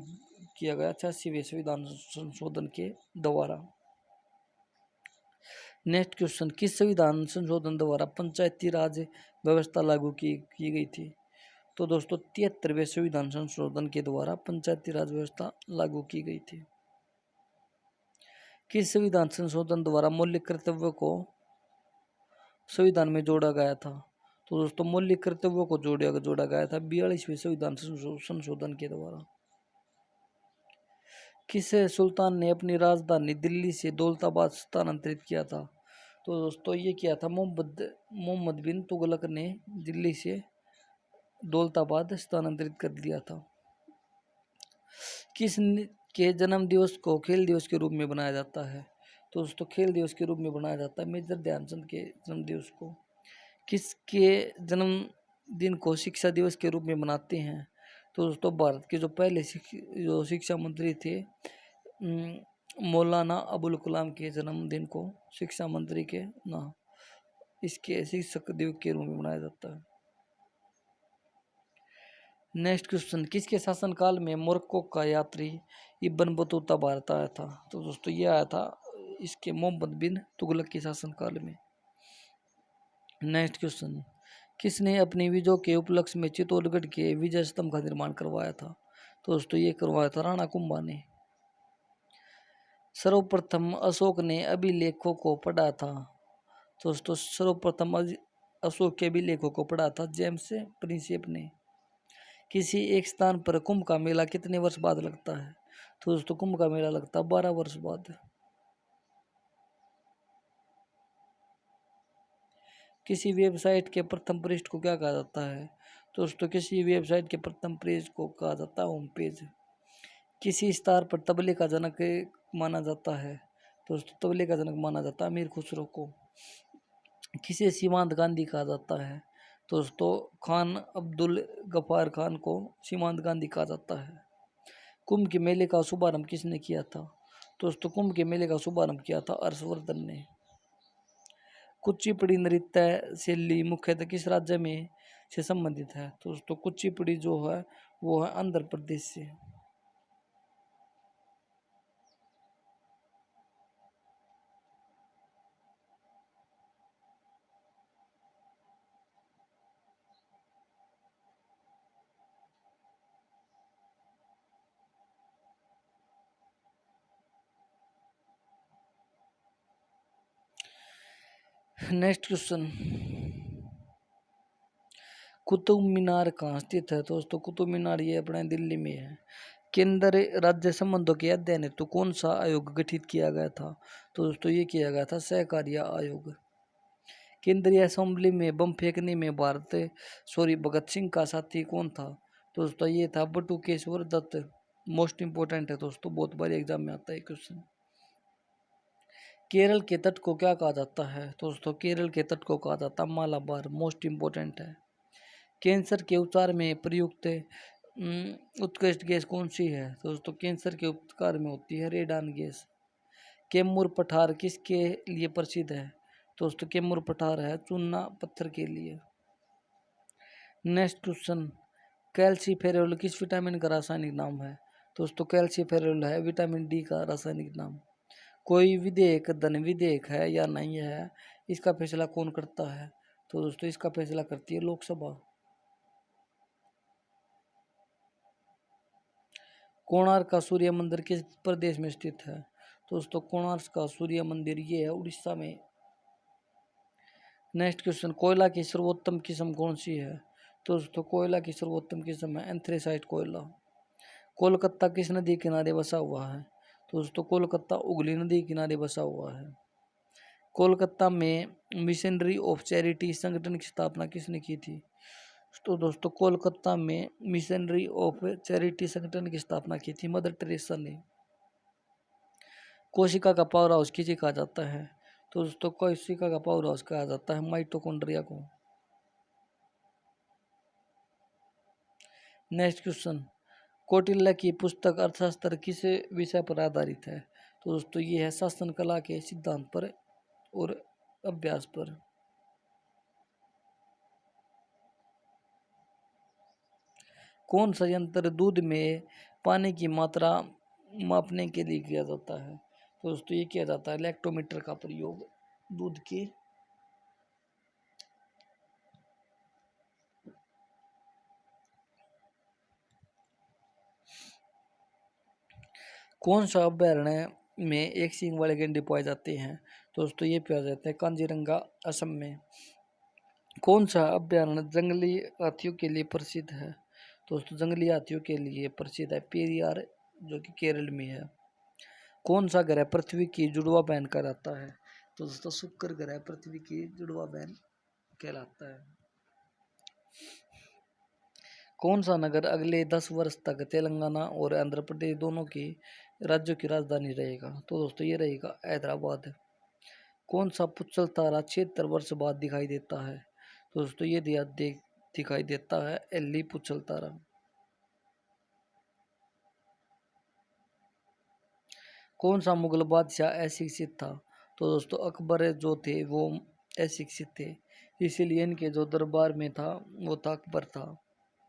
किया गया 86वें संविधान संशोधन के द्वारा। नेक्स्ट क्वेश्चन, किस संविधान संशोधन द्वारा पंचायती राज व्यवस्था लागू की गई थी? तो दोस्तों 73वें संविधान संशोधन के द्वारा पंचायती राज व्यवस्था लागू की गई थी। किस संविधान संशोधन द्वारा मौलिक कर्तव्यों को संविधान में जोड़ा गया था? तो दोस्तों मौलिक कर्तव्यों को जोड़ा गया था 42वें संविधान संशोधन के द्वारा। किस सुल्तान ने अपनी राजधानी दिल्ली से दौलताबाद स्थानांतरित किया था? तो दोस्तों ये किया था मोहम्मद बिन तुगलक ने दिल्ली से दौलताबाद स्थानांतरित कर दिया था। के जन्म दिवस को खेल दिवस के रूप में बनाया जाता है? तो दोस्तों खेल दिवस के रूप में बनाया जाता है मेजर ध्यानचंद के जन्म दिवस को। किसके जन्म दिन को शिक्षा दिवस के रूप में मनाते हैं? तो दोस्तों भारत के जो पहले जो शिक्षा मंत्री थे मौलाना अबुल कलाम के जन्मदिन को शिक्षा मंत्री के नाम इसके शिक्षक दिवस के रूप में मनाया जाता है। नेक्स्ट क्वेश्चन, किसके शासनकाल में मोरक्को का यात्री इब्न बतूता भारत आया था? तो दोस्तों ये आया था इसके मोहम्मद बिन तुगलक के शासनकाल में। नेक्स्ट क्वेश्चन, किसने अपनी विजय के उपलक्ष्य में चित्तौड़गढ़ के विजय स्तंभ का निर्माण करवाया था? तो दोस्तों ये करवाया था राणा कुंभा ने। सर्वप्रथम अशोक ने अभिलेखों को पढ़ा था? तो दोस्तों सर्वप्रथम अशोक के अभिलेखों को पढ़ा था जेम्स प्रिंसेप ने। किसी एक स्थान पर कुंभ का मेला कितने वर्ष बाद लगता है? तो दोस्तों कुंभ का मेला लगता है 12 वर्ष बाद। किसी वेबसाइट के प्रथम पृष्ठ को क्या कहा जाता है? तो दोस्तों किसी वेबसाइट के प्रथम पेज को कहा जाता है होम पेज। किसी स्टार पर तबले का जनक माना जाता है? तो दोस्तों तबले का जनक माना जाता है अमीर खुसरो को। किसे सीमांत गांधी कहा जाता है? तो दोस्तों खान अब्दुल गफ्फार खान को सीमांत गांधी कहा जाता है। कुंभ के मेले का शुभारंभ किसने किया था? तो दोस्तों कुंभ के मेले का शुभारंभ किया था हर्षवर्धन ने। कुचिपुड़ी नृत्य शैली मुख्यतः किस राज्य में से संबंधित है? तो दोस्तों कुचिपुड़ी जो है वो है आंध्र प्रदेश से। नेक्स्ट क्वेश्चन, कुतुब मीनार कहाँ स्थित है? तो दोस्तों कुतुब मीनार ये अपने दिल्ली में है। केंद्र राज्य संबंधों के अध्ययन हेतु कौन सा आयोग गठित किया गया था? तो दोस्तों ये किया गया था सहकारिता आयोग। केंद्रीय असेंबली में बम फेंकने में भगत सिंह का साथी कौन था? तो दोस्तों ये था बटुकेश्वर दत्त। मोस्ट इंपोर्टेंट है दोस्तों, बहुत बार एग्जाम में आता है क्वेश्चन। केरल के तट को क्या कहा जाता है? तो दोस्तों केरल के तट को कहा जाता है मालाबार। मोस्ट इंपोर्टेंट है। कैंसर के उपचार में प्रयुक्त उत्कृष्ट गैस कौन सी है? तो दोस्तों कैंसर के उपचार में होती है रेडान गैस। कैमूर पठार किसके लिए प्रसिद्ध है? तो दोस्तों कैमूर पठार है चूना पत्थर के लिए। नेक्स्ट क्वेश्चन, कैल्सीफेरोल किस विटामिन का रासायनिक नाम है? दोस्तों कैल्सीफेरोल है विटामिन डी का रासायनिक नाम। कोई विधेयक धन विधेयक है या नहीं है, इसका फैसला कौन करता है? तो दोस्तों इसका फैसला करती है लोकसभा। कोणार्क का सूर्य मंदिर किस प्रदेश में स्थित है? तो दोस्तों कोणार्क का सूर्य मंदिर ये है उड़ीसा में। नेक्स्ट क्वेश्चन, कोयला की सर्वोत्तम किस्म कौन सी है? तो दोस्तों कोयला की सर्वोत्तम किस्म है एंथ्रेसाइट कोयला। कोलकाता किस नदी किनारे बसा हुआ है? तो दोस्तों कोलकाता हुगली नदी किनारे बसा हुआ है। कोलकाता में मिशनरी ऑफ चैरिटी संगठन की स्थापना किसने की थी? तो दोस्तों कोलकाता में मिशनरी ऑफ चैरिटी संगठन की स्थापना की थी मदर टेरेसा ने। कोशिका का पावर हाउस किसे कहा जाता है? तो दोस्तों कोशिका का पावर हाउस कहा जाता है माइटोकॉन्ड्रिया को। नेक्स्ट क्वेश्चन, कौटिल्य की पुस्तक अर्थशास्त्र किस विषय पर आधारित है? तो दोस्तों ये है शासन कला के सिद्धांत पर और अभ्यास पर। कौन सा यंत्र दूध में पानी की मात्रा मापने के लिए किया जाता है? तो दोस्तों ये किया जाता है लैक्टोमीटर का प्रयोग दूध की। कौन सा अभयारण्य में एक सींग वाले गैंडे पाए जाते हैं? तो दोस्तों ये पाए जाते हैं कांजीरंगा असम में। कौन सा अभयारण्य जंगली हाथियों के लिए प्रसिद्ध है? तो दोस्तों जंगली हाथियों के लिए प्रसिद्ध है पेरियार जो कि केरल में है। कौन सा ग्रह पृथ्वी की जुड़वा बहन कहलाता है? तो दोस्तों शुक्र ग्रह पृथ्वी की जुड़वा बहन कहलाता है। कौन सा नगर अगले 10 वर्ष तक तेलंगाना और आंध्र प्रदेश दोनों की राज्यों की राजधानी रहेगा? तो दोस्तों ये रहेगा हैदराबाद। कौन सा पुच्छल तारा 76 वर्ष बाद दिखाई देता है? तो दोस्तों ये दिखाई देता है एली पुच्छल तारा। कौन सा मुगल बादशाह अशिक्षित था? तो दोस्तों अकबर जो थे वो अशिक्षित थे, इसीलिए इनके जो दरबार में था वो था अकबर था।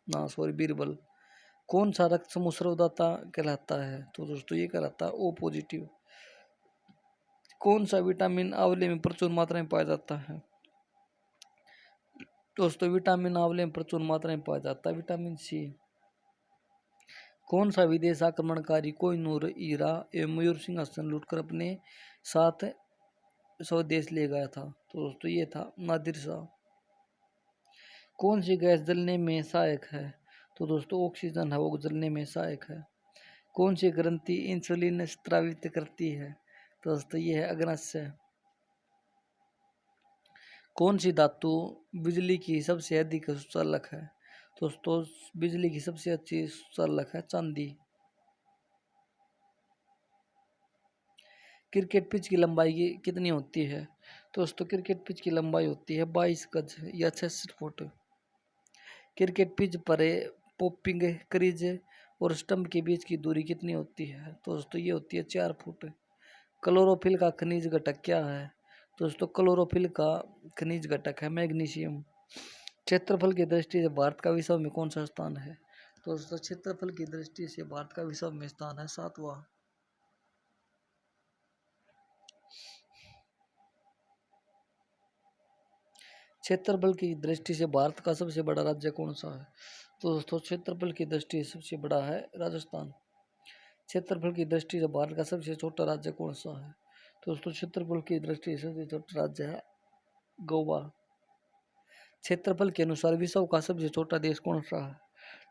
ना सॉरी बीरबल। कौन सा रक्त समूह सर्वदाता कहलाता है? तो दोस्तों ये कहलाता है ओ पॉजिटिव। कौन सा विटामिन आंवले में प्रचुर मात्रा में पाया जाता है? दोस्तों विटामिन आंवले में प्रचुर मात्रा में पाया जाता है विटामिन सी। कौन सा विदेश आक्रमणकारी कोहिनूर हीरा एवं मयूर सिंहासन लूटकर अपने साथ स्वदेश ले गया था? तो दोस्तों ये था नादिर शाह। कौन सी गैस जलने में सहायक है? तो दोस्तों ऑक्सीजन है वो जलने में सहायक है। कौन सी ग्रंथि इंसुलिन स्रावित करती है? तो दोस्तों ये है अग्नाशय। कौन सी धातु बिजली की सबसे अधिक सुचालक है? दोस्तों बिजली की सबसे अच्छी सुचालक है चांदी। क्रिकेट पिच की लंबाई कितनी होती है? दोस्तों क्रिकेट पिच की लंबाई होती है 22 गज या 66 फुट। क्रिकेट पिच पर पॉपिंग क्रीज और स्टंप के बीच की दूरी कितनी होती है? दोस्तों ये होती है 4 फुट। क्लोरोफिल का खनिज घटक क्या है? दोस्तों क्लोरोफिल का खनिज घटक है मैग्नीशियम। क्षेत्रफल की दृष्टि से भारत का विश्व में कौन सा स्थान है? दोस्तों क्षेत्रफल की दृष्टि से भारत का विश्व में स्थान है 7वां। क्षेत्रफल की दृष्टि से भारत का सबसे बड़ा राज्य कौन सा है? तो दोस्तों क्षेत्रफल की दृष्टि से सबसे बड़ा है राजस्थान। क्षेत्रफल की दृष्टि से भारत का सबसे छोटा राज्य कौन सा है? तो दोस्तों क्षेत्रफल की दृष्टि से सबसे छोटा राज्य है गोवा। क्षेत्रफल के अनुसार विश्व का सबसे छोटा देश कौन सा है?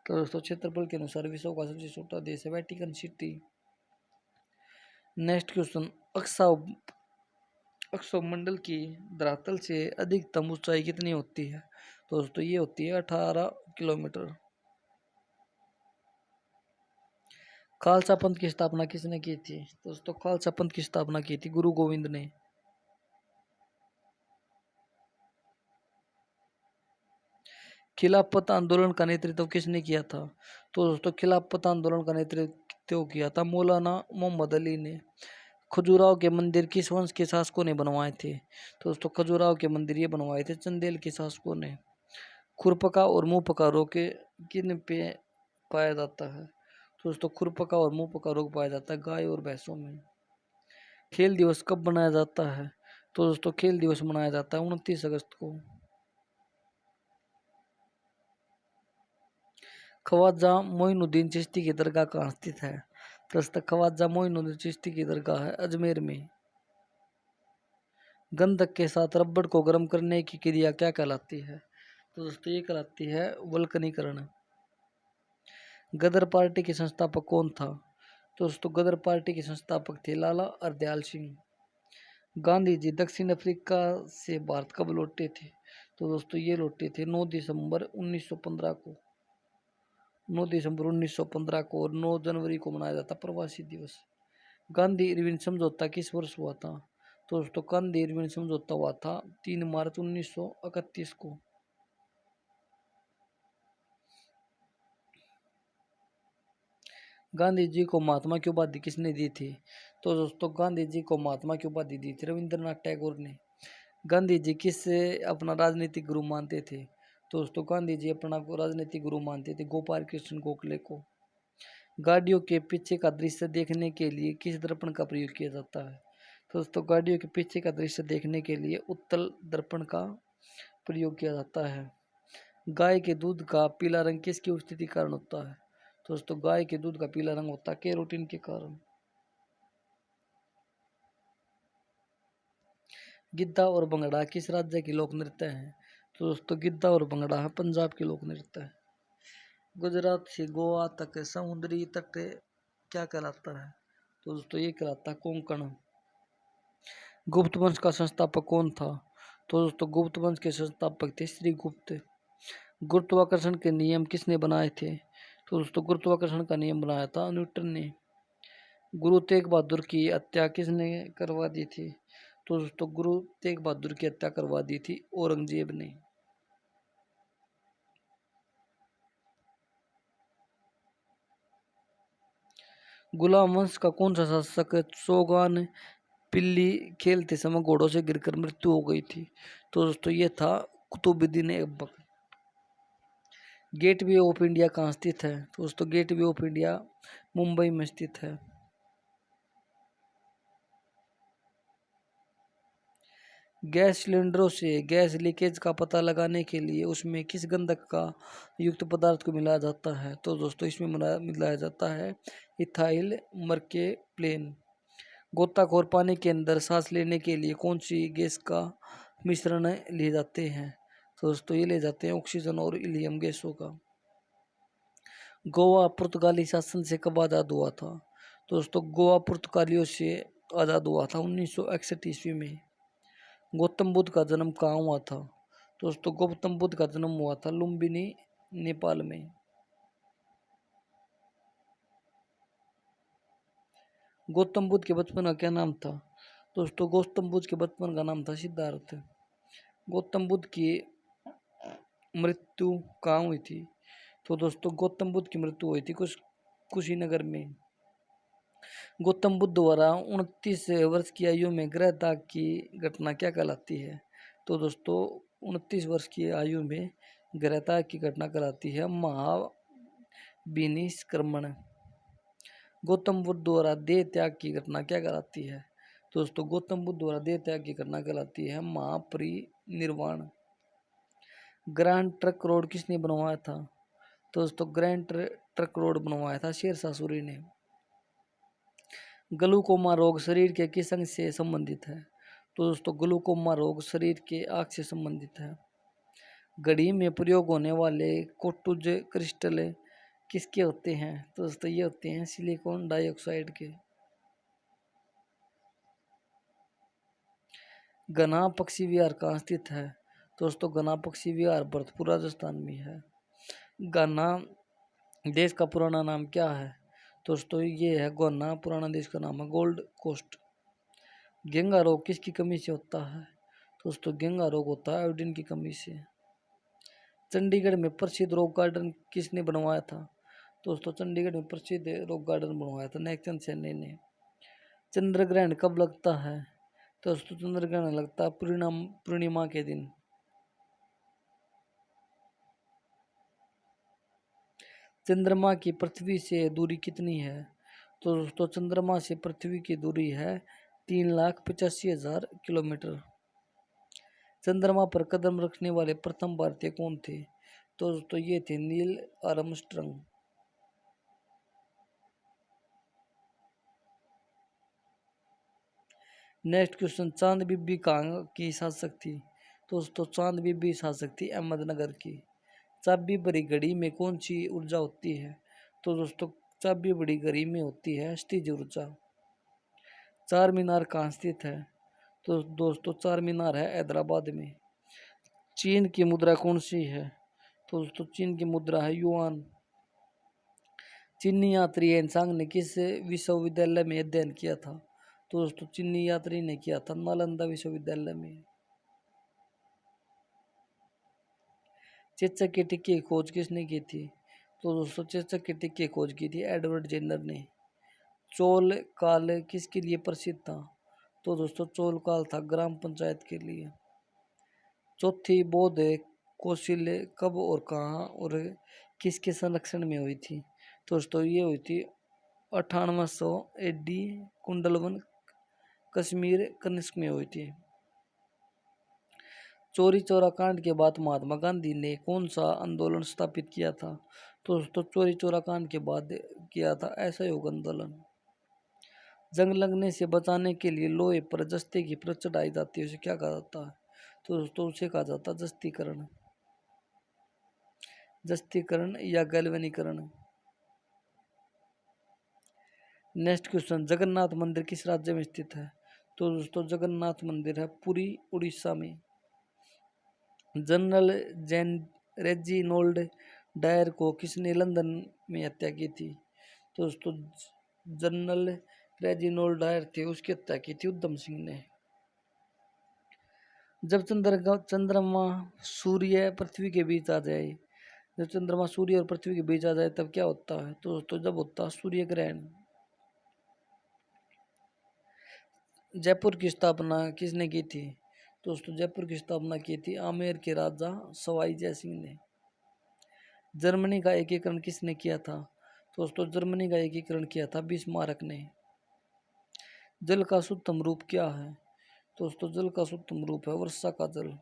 तो दोस्तों क्षेत्रफल के अनुसार विश्व का सबसे छोटा देश है वेटिकन सिटी। नेक्स्ट क्वेश्चन, अक्षोमंडल की धरातल से अधिकतम ऊंचाई कितनी होती है? तो दोस्तों ये होती है 18 किलोमीटर। खालसा पंथ की स्थापना किसने की थी? दोस्तों खालसा पंथ की स्थापना की थी गुरु गोविंद ने। खिलाफत आंदोलन का नेतृत्व किसने किया था? तो दोस्तों खिलाफत आंदोलन का नेतृत्व किया था मौलाना मोहम्मद अली ने। खजुराहो के मंदिर किस वंश के शासकों ने बनवाए थे? तो दोस्तों खजुराहो के मंदिर ये बनवाए थे चंदेल के शासकों ने। खुरपका और मुंहपका रोग के किन पे पाया जाता है? तो दोस्तों खुरपका और मुंहपका रोग पाया जाता है गाय और भैंसों में। खेल दिवस कब मनाया जाता है? तो दोस्तों खेल दिवस मनाया जाता है 29 अगस्त को। ख्वाजा मोइनुद्दीन चिश्ती की दरगाह कहाँ स्थित है? दोस्तों ख्वाजा मोइनुद्दीन चिश्ती की दरगाह है अजमेर में। गंधक के साथ रबड़ को गर्म करने की क्रिया क्या कहलाती है? तो दोस्तों ये कहलाती है वल्कनीकरण। गदर पार्टी के संस्थापक कौन था? तो दोस्तों गदर पार्टी के संस्थापक थे लाला हरदयाल सिंह। गांधी जी दक्षिण अफ्रीका से भारत कब लौटे थे? तो दोस्तों ये लौटे थे 9 दिसंबर 1915 को। 9 दिसंबर 1915 को और 9 जनवरी को मनाया जाता प्रवासी दिवस। गांधी इरविन समझौता किस वर्ष हुआ था? तो दोस्तों गांधी इरविन समझौता हुआ था 3 मार्च 1931 को। गांधी जी को महात्मा की उपाधि किसने दी थी? तो दोस्तों गांधी जी को महात्मा की उपाधि दी थी रविंद्रनाथ टैगोर ने। गांधी जी किस अपना राजनीतिक गुरु मानते थे? तो दोस्तों गांधी जी अपना राजनीतिक गुरु मानते थे गोपाल कृष्ण गोखले को। गाड़ियों के पीछे का दृश्य देखने के लिए किस दर्पण का प्रयोग किया जाता है? तो दोस्तों गाड़ियों के पीछे का दृश्य देखने के लिए उत्तल दर्पण का प्रयोग किया जाता है। गाय के दूध का पीला रंग किसकी उपस्थिति के कारण होता है? तो दोस्तों गाय के दूध का पीला रंग होता है कैरोटीन के कारण। गिद्धा और भंगड़ा किस राज्य की लोक नृत्य है? तो दोस्तों गिद्धा और भंगड़ा है पंजाब के लोक नृत्य है। गुजरात से गोवा तक समुद्री तट क्या कहलाता है? तो दोस्तों ये कहलाता है कोंकण। गुप्त वंश का संस्थापक कौन था? तो दोस्तों गुप्त वंश के संस्थापक थे श्री गुप्त। गुरुत्वाकर्षण के नियम किसने बनाए थे? तो दोस्तों गुरुत्वाकर्षण का नियम बनाया था न्यूटन ने। गुरु तेग बहादुर की हत्या किसने करवा दी थी? तो दोस्तों गुरु तेग बहादुर की हत्या करवा दी थी औरंगजेब ने। गुलाम वंश का कौन सा शासक चौगान पिल्ली खेलते समय घोड़ों से गिरकर मृत्यु हो गई थी? तो दोस्तों ये था Qutbuddin Aibak. Gateway of India कहाँ स्थित है? तो दोस्तों gateway of India Mumbai में स्थित है। गैस सिलेंडरों से गैस लीकेज का पता लगाने के लिए उसमें किस गंधक का युक्त पदार्थ को मिलाया जाता है? तो दोस्तों इसमें मिलाया जाता है इथाइल मर्केप्लेन। गोताखोर पानी के अंदर सांस लेने के लिए कौन सी गैस का मिश्रण लिए जाते हैं? तो दोस्तों ये ले जाते हैं ऑक्सीजन और हीलियम गैसों का। गोवा पुर्तगाली शासन से कब आज़ाद हुआ था? तो दोस्तों गोवा पुर्तगालियों से आज़ाद हुआ था 1961 ईस्वी में। गौतम बुद्ध का जन्म कहाँ हुआ था? तो दोस्तों गौतम बुद्ध का जन्म हुआ था लुम्बिनी, नेपाल में। गौतम बुद्ध के बचपन का क्या नाम था? दोस्तों गौतम बुद्ध के बचपन का नाम था सिद्धार्थ। गौतम बुद्ध की मृत्यु कहाँ हुई थी? तो दोस्तों गौतम बुद्ध की मृत्यु हुई थी कुशीनगर में। गौतम बुद्ध द्वारा 29 वर्ष की आयु में गृह त्याग की घटना क्या कहलाती है? तो दोस्तों 29 वर्ष की आयु में गृह त्याग की घटना कहलाती है महाविनिष्क्रमण। गौतम बुद्ध द्वारा देह त्याग की घटना क्या कहलाती है? तो दोस्तों गौतम बुद्ध द्वारा देह त्याग की घटना कहलाती है महापरिनिर्वाण। ग्रैंड ट्रंक रोड किसने बनवाया था? तो दोस्तों ग्रैंड ट्रंक रोड बनवाया था शेरशाह सूरी ने। ग्लूकोमा रोग शरीर के किस अंग से संबंधित है? तो दोस्तों ग्लूकोमा रोग शरीर के आँख से संबंधित है। घड़ी में प्रयोग होने वाले कोटुज क्रिस्टल किसके होते हैं? तो दोस्तों ये होते हैं सिलिकॉन डाइऑक्साइड के। घना पक्षी विहार कहाँ स्थित है? तो दोस्तों घना पक्षी विहार भरतपुर राजस्थान में है। घना देश का पुराना नाम क्या है? दोस्तों ये है घना पुराना देश का नाम है गोल्ड कोस्ट। घेंगा रोग किसकी कमी से होता है? दोस्तों घेंगा रोग होता है आयोडीन की कमी से। चंडीगढ़ में प्रसिद्ध रॉक गार्डन किसने बनवाया था? दोस्तों चंडीगढ़ में प्रसिद्ध रॉक गार्डन बनवाया था नेकचंद सैनी ने। चंद्र ग्रहण कब लगता है? तो दोस्तों चंद्र ग्रहण लगता है पूर्णिमा के दिन। चंद्रमा की पृथ्वी से दूरी कितनी है? तो दोस्तों चंद्रमा से पृथ्वी की दूरी है 3,85,000 किलोमीटर। चंद्रमा पर कदम रखने वाले प्रथम भारतीय कौन थे? तो दोस्तों ये थे नील आर्मस्ट्रॉन्ग। नेक्स्ट क्वेश्चन, चांद बीबी कहाँ की शासक थी? तो दोस्तों चांद बीबी शासक थी अहमदनगर की। चाबी भरी घड़ी में कौन सी ऊर्जा होती है? तो दोस्तों चाबी भरी घड़ी में होती है स्थिज ऊर्जा। चार मीनार कहाँ स्थित है? तो दोस्तों चार मीनार है हैदराबाद में। चीन की मुद्रा कौन सी है? तो दोस्तों चीन की मुद्रा है युआन। चीनी यात्री एनसांग ने किस विश्वविद्यालय में अध्ययन किया था? तो दोस्तों चीनी यात्री ने किया था नालंदा विश्वविद्यालय में। चेचक के टिक्के की खोज किसने की थी? तो दोस्तों चेचक के टिक्के की खोज की थी एडवर्ड जेनर ने। चोल काल किसके लिए प्रसिद्ध था? तो दोस्तों चोल काल था ग्राम पंचायत के लिए। चौथी बौद्ध कौशल कब और कहाँ और किसके संरक्षण में हुई थी? तो दोस्तों ये हुई थी 9800 AD कुंडलवन कश्मीर कनिष्क में हुई थी। चौरी चौरा कांड के बाद महात्मा गांधी ने कौन सा आंदोलन स्थापित किया था? तो दोस्तों चौरी चौरा कांड के बाद किया था असहयोग आंदोलन। जंग लगने से बचाने के लिए लोहे पर जस्ते की परत चढ़ाई जाती है, उसे क्या कहा जाता है? तो दोस्तों उसे कहा जाता है जस्तीकरण। जस्तीकरण या गैल्वेनीकरण। नेक्स्ट क्वेश्चन, जगन्नाथ मंदिर किस राज्य में स्थित है? तो दोस्तों जगन्नाथ मंदिर है पुरी उड़ीसा में। जनरल जैन रेजिनोल्ड डायर को किसने लंदन में हत्या की थी? तो दोस्तों जनरल रेजिनोल्ड डायर थे, उसकी हत्या की थी उधम सिंह ने। जब चंद्रमा सूर्य पृथ्वी के बीच आ जाए, जब चंद्रमा सूर्य और पृथ्वी के बीच आ जाए तब क्या होता है? तो दोस्तों जब होता है सूर्य ग्रहण। जयपुर की स्थापना किसने की थी? दोस्तों जयपुर की स्थापना की थी आमेर के राजा सवाई जय सिंह ने। जर्मनी का एकीकरण किसने किया था? तो दोस्तों जर्मनी का एकीकरण किया था बिस्मार्क ने। जल का शुद्धतम रूप क्या है? तो दोस्तों जल का शुद्धतम रूप है वर्षा का जल।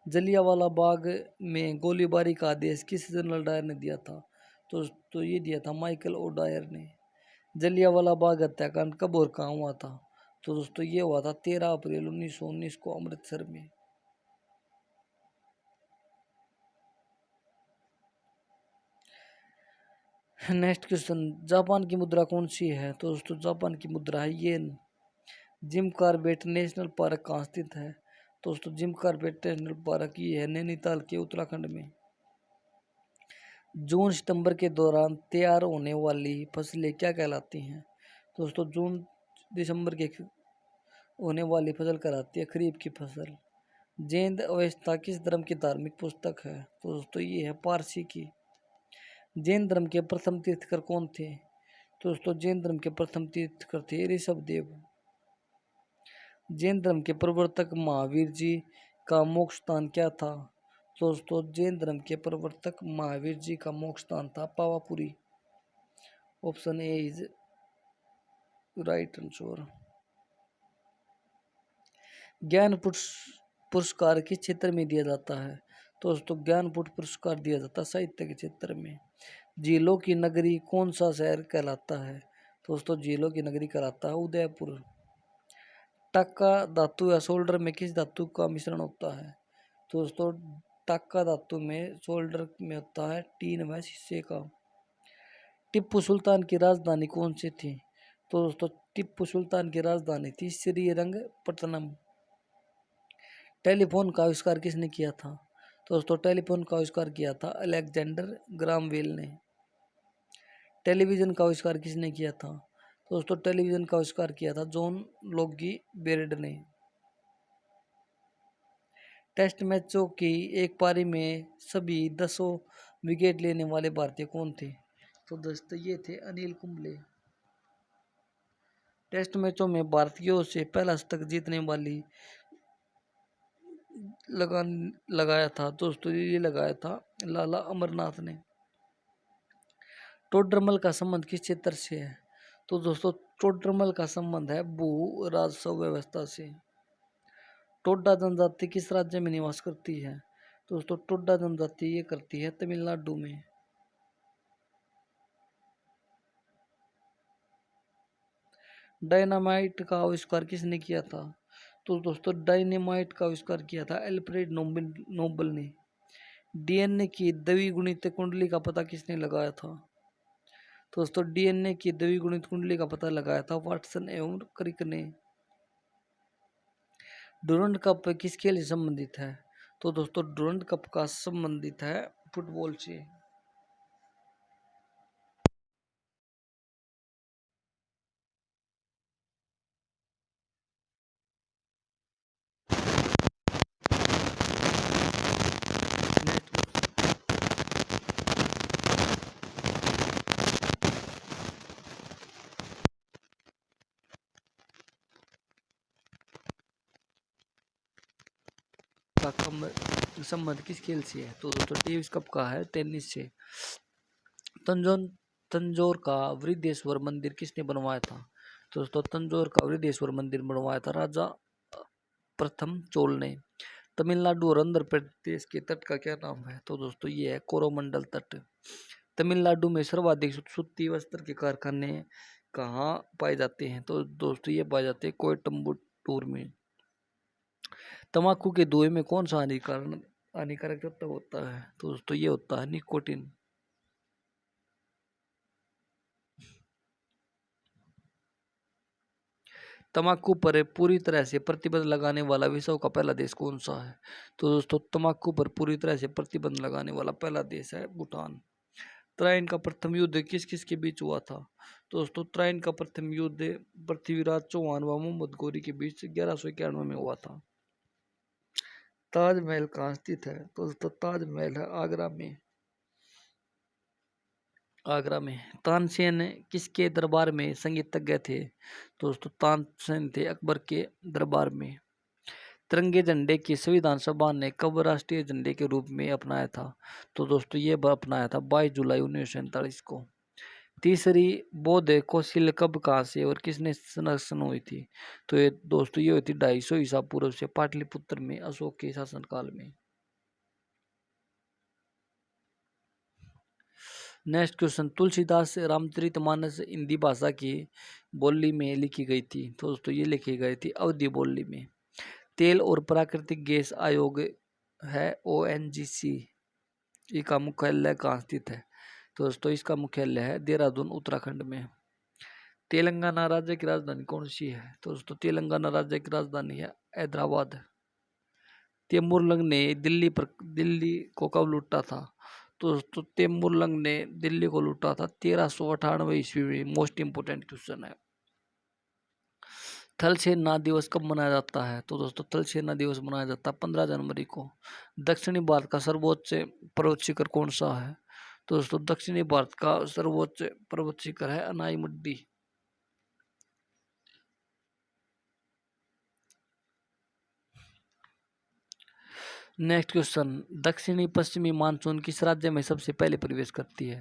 जलियांवाला बाग में गोलीबारी का आदेश किस जनरल डायर ने दिया था? तो ये दिया था माइकल ओ डायर ने। जलियांवाला बाग हत्याकांड कब और कहाँ हुआ था? तो दोस्तों ये हुआ था 13 अप्रैल 1919 को अमृतसर में। नेक्स्ट क्वेश्चन, जापान की मुद्रा कौन सी है? तो दोस्तों जापान की मुद्रा है येन। जिम कॉर्बेट नेशनल पार्क कहाँ स्थित है? तो दोस्तों जिम कॉर्बेट नेशनल पार्क ये है नैनीताल के उत्तराखंड में। जून सितंबर के दौरान तैयार होने वाली फसलें क्या कहलाती हैं? तो दोस्तों जून दिसंबर के होने वाली फसल कहलाती है खरीफ की फसल। जैन अवस्था किस धर्म की धार्मिक पुस्तक है? तो दोस्तों ये है पारसी की। जैन धर्म के प्रथम तीर्थकर कौन थे? तो दोस्तों जैन धर्म के प्रथम तीर्थकर थे ऋषभ देव। जैन धर्म के प्रवर्तक महावीर जी का मोक्ष स्थान क्या था? तो दोस्तों जैन धर्म के प्रवर्तक महावीर जी का मोक्ष स्थान था Pawapuri. Option A is right answer. पुरस्कार किस क्षेत्र में दिया जाता है? तो दोस्तों ज्ञानपीठ पुरस्कार दिया जाता है साहित्य के क्षेत्र में। झीलों की नगरी कौन सा शहर कहलाता है? तो दोस्तों झीलों की नगरी कहलाता है उदयपुर। टाका धातु या सोल्डर में किस धातु का मिश्रण होता है? तो दोस्तों टाका धातु में सोल्डर में होता है टीन व शीशे का। टिप्पू सुल्तान की राजधानी कौन सी थी? तो दोस्तों टिप्पू सुल्तान की राजधानी थी श्रीरंगपट्टनम। टेलीफोन का आविष्कार किसने किया था? तो दोस्तों टेलीफोन का आविष्कार किया था अलेक्जेंडर ग्राम बेल ने। टेलीविजन का आविष्कार किसने किया था? तो दोस्तों टेलीविजन का आविष्कार किया था जॉन लोगी बेरड ने। टेस्ट मैचों की एक पारी में सभी 10 विकेट लेने वाले भारतीय कौन थे? तो दोस्तों ये थे अनिल कुंबले। टेस्ट मैचों में भारतीयों से पहला शतक जीतने वाली लगाया था दोस्तों ये लगाया था लाला अमरनाथ ने। टोडरमल का संबंध किस क्षेत्र से है? तो दोस्तों टोडरमल का संबंध है भू राजस्व व्यवस्था से। टोडा जनजाति किस राज्य में निवास करती है? तो दोस्तों टोडा जनजाति ये करती है तमिलनाडु में। डायनामाइट का आविष्कार किसने किया था? तो दोस्तों डायनेमाइट का आविष्कार किया था एल्फ्रेड नोबल ने। डीएनए की द्विगुणित कुंडली का पता किसने लगाया था? तो दोस्तों डीएनए की द्विगुणित कुंडली का पता लगाया था वाटसन एवं क्रिक ने। डुरंड कप किस खेल से संबंधित है? तो दोस्तों डुरंड कप का संबंधित है फुटबॉल से। का संबंध किस खेल से है? तो दोस्तों डेविस कप का है टेनिस से। तंजौर तंजौर का वृद्धेश्वर मंदिर किसने बनवाया था? तो दोस्तों तंजौर का वृद्धेश्वर मंदिर बनवाया था राजा प्रथम चोल ने। तमिलनाडु और आंध्र प्रदेश के तट का क्या नाम है? तो दोस्तों ये है कोरोमंडल तट। तमिलनाडु में सर्वाधिक सूती वस्त्र के कारखाने कहाँ पाए जाते हैं? तो दोस्तों ये पाए जाते हैं कोयम्बटूर में। तंबाकू के धुएं में कौन सा हानिकारक तत्व होता है? तो दोस्तों ये होता है निकोटीन। तंबाकू पर पूरी तरह से प्रतिबंध लगाने वाला विश्व का पहला देश कौन सा है? तो दोस्तों तंबाकू पर पूरी तरह से प्रतिबंध लगाने वाला पहला देश है भूटान। त्राइन का प्रथम युद्ध किस किस के बीच हुआ था? तो दोस्तों त्राइन का प्रथम युद्ध पृथ्वीराज चौहान व मोहम्मद गौरी के बीच 1191 में हुआ था। ताजमहल कहाँ स्थित है? तो दोस्तों ताजमहल है आगरा में। आगरा में। तानसेन किसके दरबार में संगीतज्ञ थे? तो दोस्तों तानसेन थे अकबर के दरबार में। तिरंगे झंडे की संविधान सभा ने कब राष्ट्रीय झंडे के रूप में अपनाया था? तो दोस्तों ये अपनाया था 22 जुलाई 1947 को। तीसरी बौद्ध कौशल कब, कहाँ से और किसने संरक्षण हुई थी? तो ये दोस्तों ये हुई थी 250 ईसा पूर्व से पाटलिपुत्र में अशोक के शासनकाल में। नेक्स्ट क्वेश्चन, तुलसीदास रामचरितमानस हिंदी भाषा की बोली में लिखी गई थी? तो दोस्तों ये लिखी गई थी अवधी बोली में। तेल और प्राकृतिक गैस आयोग है ONGC, इसका मुख्यालय कहाँ स्थित है? तो दोस्तों इसका मुख्यालय है देहरादून उत्तराखंड में। तेलंगाना राज्य की राजधानी कौन सी है? तो दोस्तों तेलंगाना राज्य की राजधानी है हैदराबाद। तैमूरलंग ने दिल्ली को कब लूटा था? तो दोस्तों तैमूरलंग ने दिल्ली को लूटा था 1398 ईस्वी में। मोस्ट इंपोर्टेंट क्वेश्चन है। थल सेना दिवस कब मनाया जाता है? तो दोस्तों थल सेना दिवस मनाया जाता है 15 जनवरी को। दक्षिणी भारत का सर्वोच्च पर्वत शिखर कौन सा है? तो दोस्तों दक्षिणी भारत का सर्वोच्च पर्वत शिखर है अनाईमुड्डी। नेक्स्ट क्वेश्चन, दक्षिणी पश्चिमी मानसून किस राज्य में सबसे पहले प्रवेश करती है?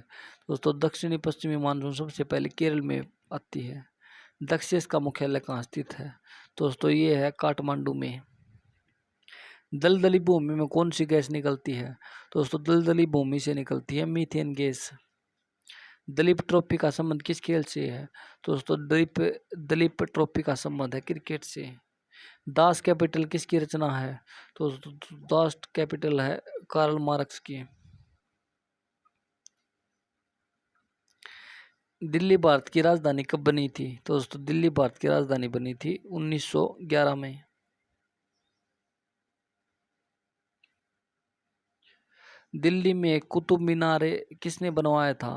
दोस्तों दक्षिणी पश्चिमी मानसून सबसे पहले केरल में आती है। दक्षिण का मुख्यालय कहाँ स्थित है? दोस्तों ये है काठमांडू में। दलदली भूमि में कौन सी गैस निकलती है? दोस्तों दलदली भूमि से निकलती है मीथेन गैस। दलीप ट्रॉफी का संबंध किस खेल से है? तो दोस्तों दलीप ट्रॉफी का संबंध है क्रिकेट से। दास कैपिटल किसकी रचना है? तो दास कैपिटल है कार्ल मार्क्स की। दिल्ली भारत की राजधानी कब बनी थी? तो दोस्तों दिल्ली भारत की राजधानी बनी थी 1911 में। दिल्ली में कुतुब मीनार किसने बनवाया था?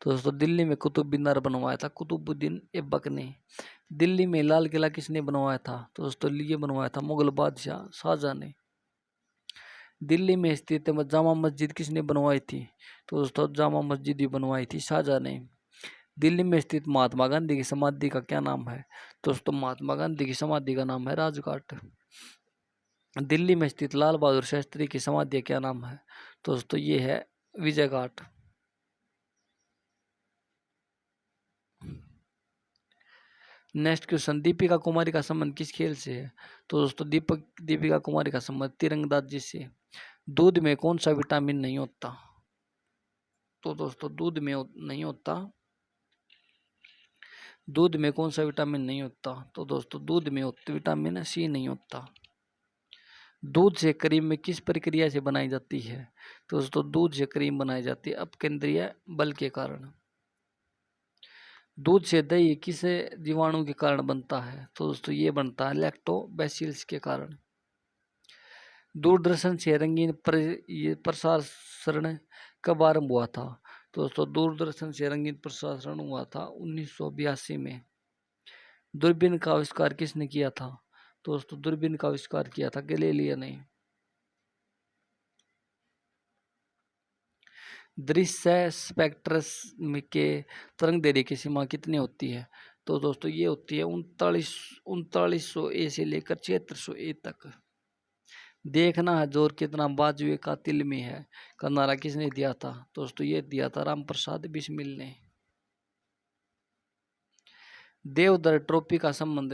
तो दोस्तों दिल्ली में कुतुब मीनार बनवाया था कुतुबुद्दीन ऐबक ने। दिल्ली में लाल किला किसने बनवाया था? तो दोस्तों ये बनवाया था मुगल बादशाह शाहजहां ने। दिल्ली में स्थित जामा मस्जिद किसने बनवाई थी? तो दोस्तों जामा मस्जिद भी बनवाई थी शाहजहां ने। दिल्ली में स्थित महात्मा गांधी की समाधि का क्या नाम है? तो दोस्तों महात्मा गांधी की समाधि का नाम है राजघाट। दिल्ली में स्थित लाल बहादुर शास्त्री की समाधि का क्या नाम है? तो दोस्तों ये है विजय घाट। नेक्स्ट क्वेश्चन, दीपिका कुमारी का संबंध किस खेल से है? तो दोस्तों दीपिका कुमारी का संबंध तीरंदाजी से। दूध में कौन सा विटामिन नहीं होता? तो दोस्तों दूध में कौन सा विटामिन नहीं होता? तो दोस्तों दूध में विटामिन सी नहीं होता। दूध से क्रीम में किस प्रक्रिया से बनाई जाती है? तो दोस्तों दूध से क्रीम बनाई जाती है अपकेंद्रीय बल के कारण। दूध से दही किस जीवाणु के कारण बनता है? तो दोस्तों ये बनता है लैक्टोबैसिलस के कारण। दूरदर्शन से रंगीन प्रसारण कब आरंभ हुआ था? तो दोस्तों दूरदर्शन से रंगीन प्रसारण हुआ था 1982 में। दूरबीन का आविष्कार किसने किया था? तो दोस्तों दूरबीन का आविष्कार किया था गैलीलियो ने। दृश्य स्पेक्ट्रम के तरंग दैर्ध्य की सीमा कितनी होती है? तो दोस्तों ये होती है 3900 ए से लेकर 7600 ए तक। देखना है जोर कितना बाजुए का तिल में है का नारा किसने दिया था? दोस्तों ये दिया था राम प्रसाद बिस्मिल ने। देवधर ट्रॉफी का संबंध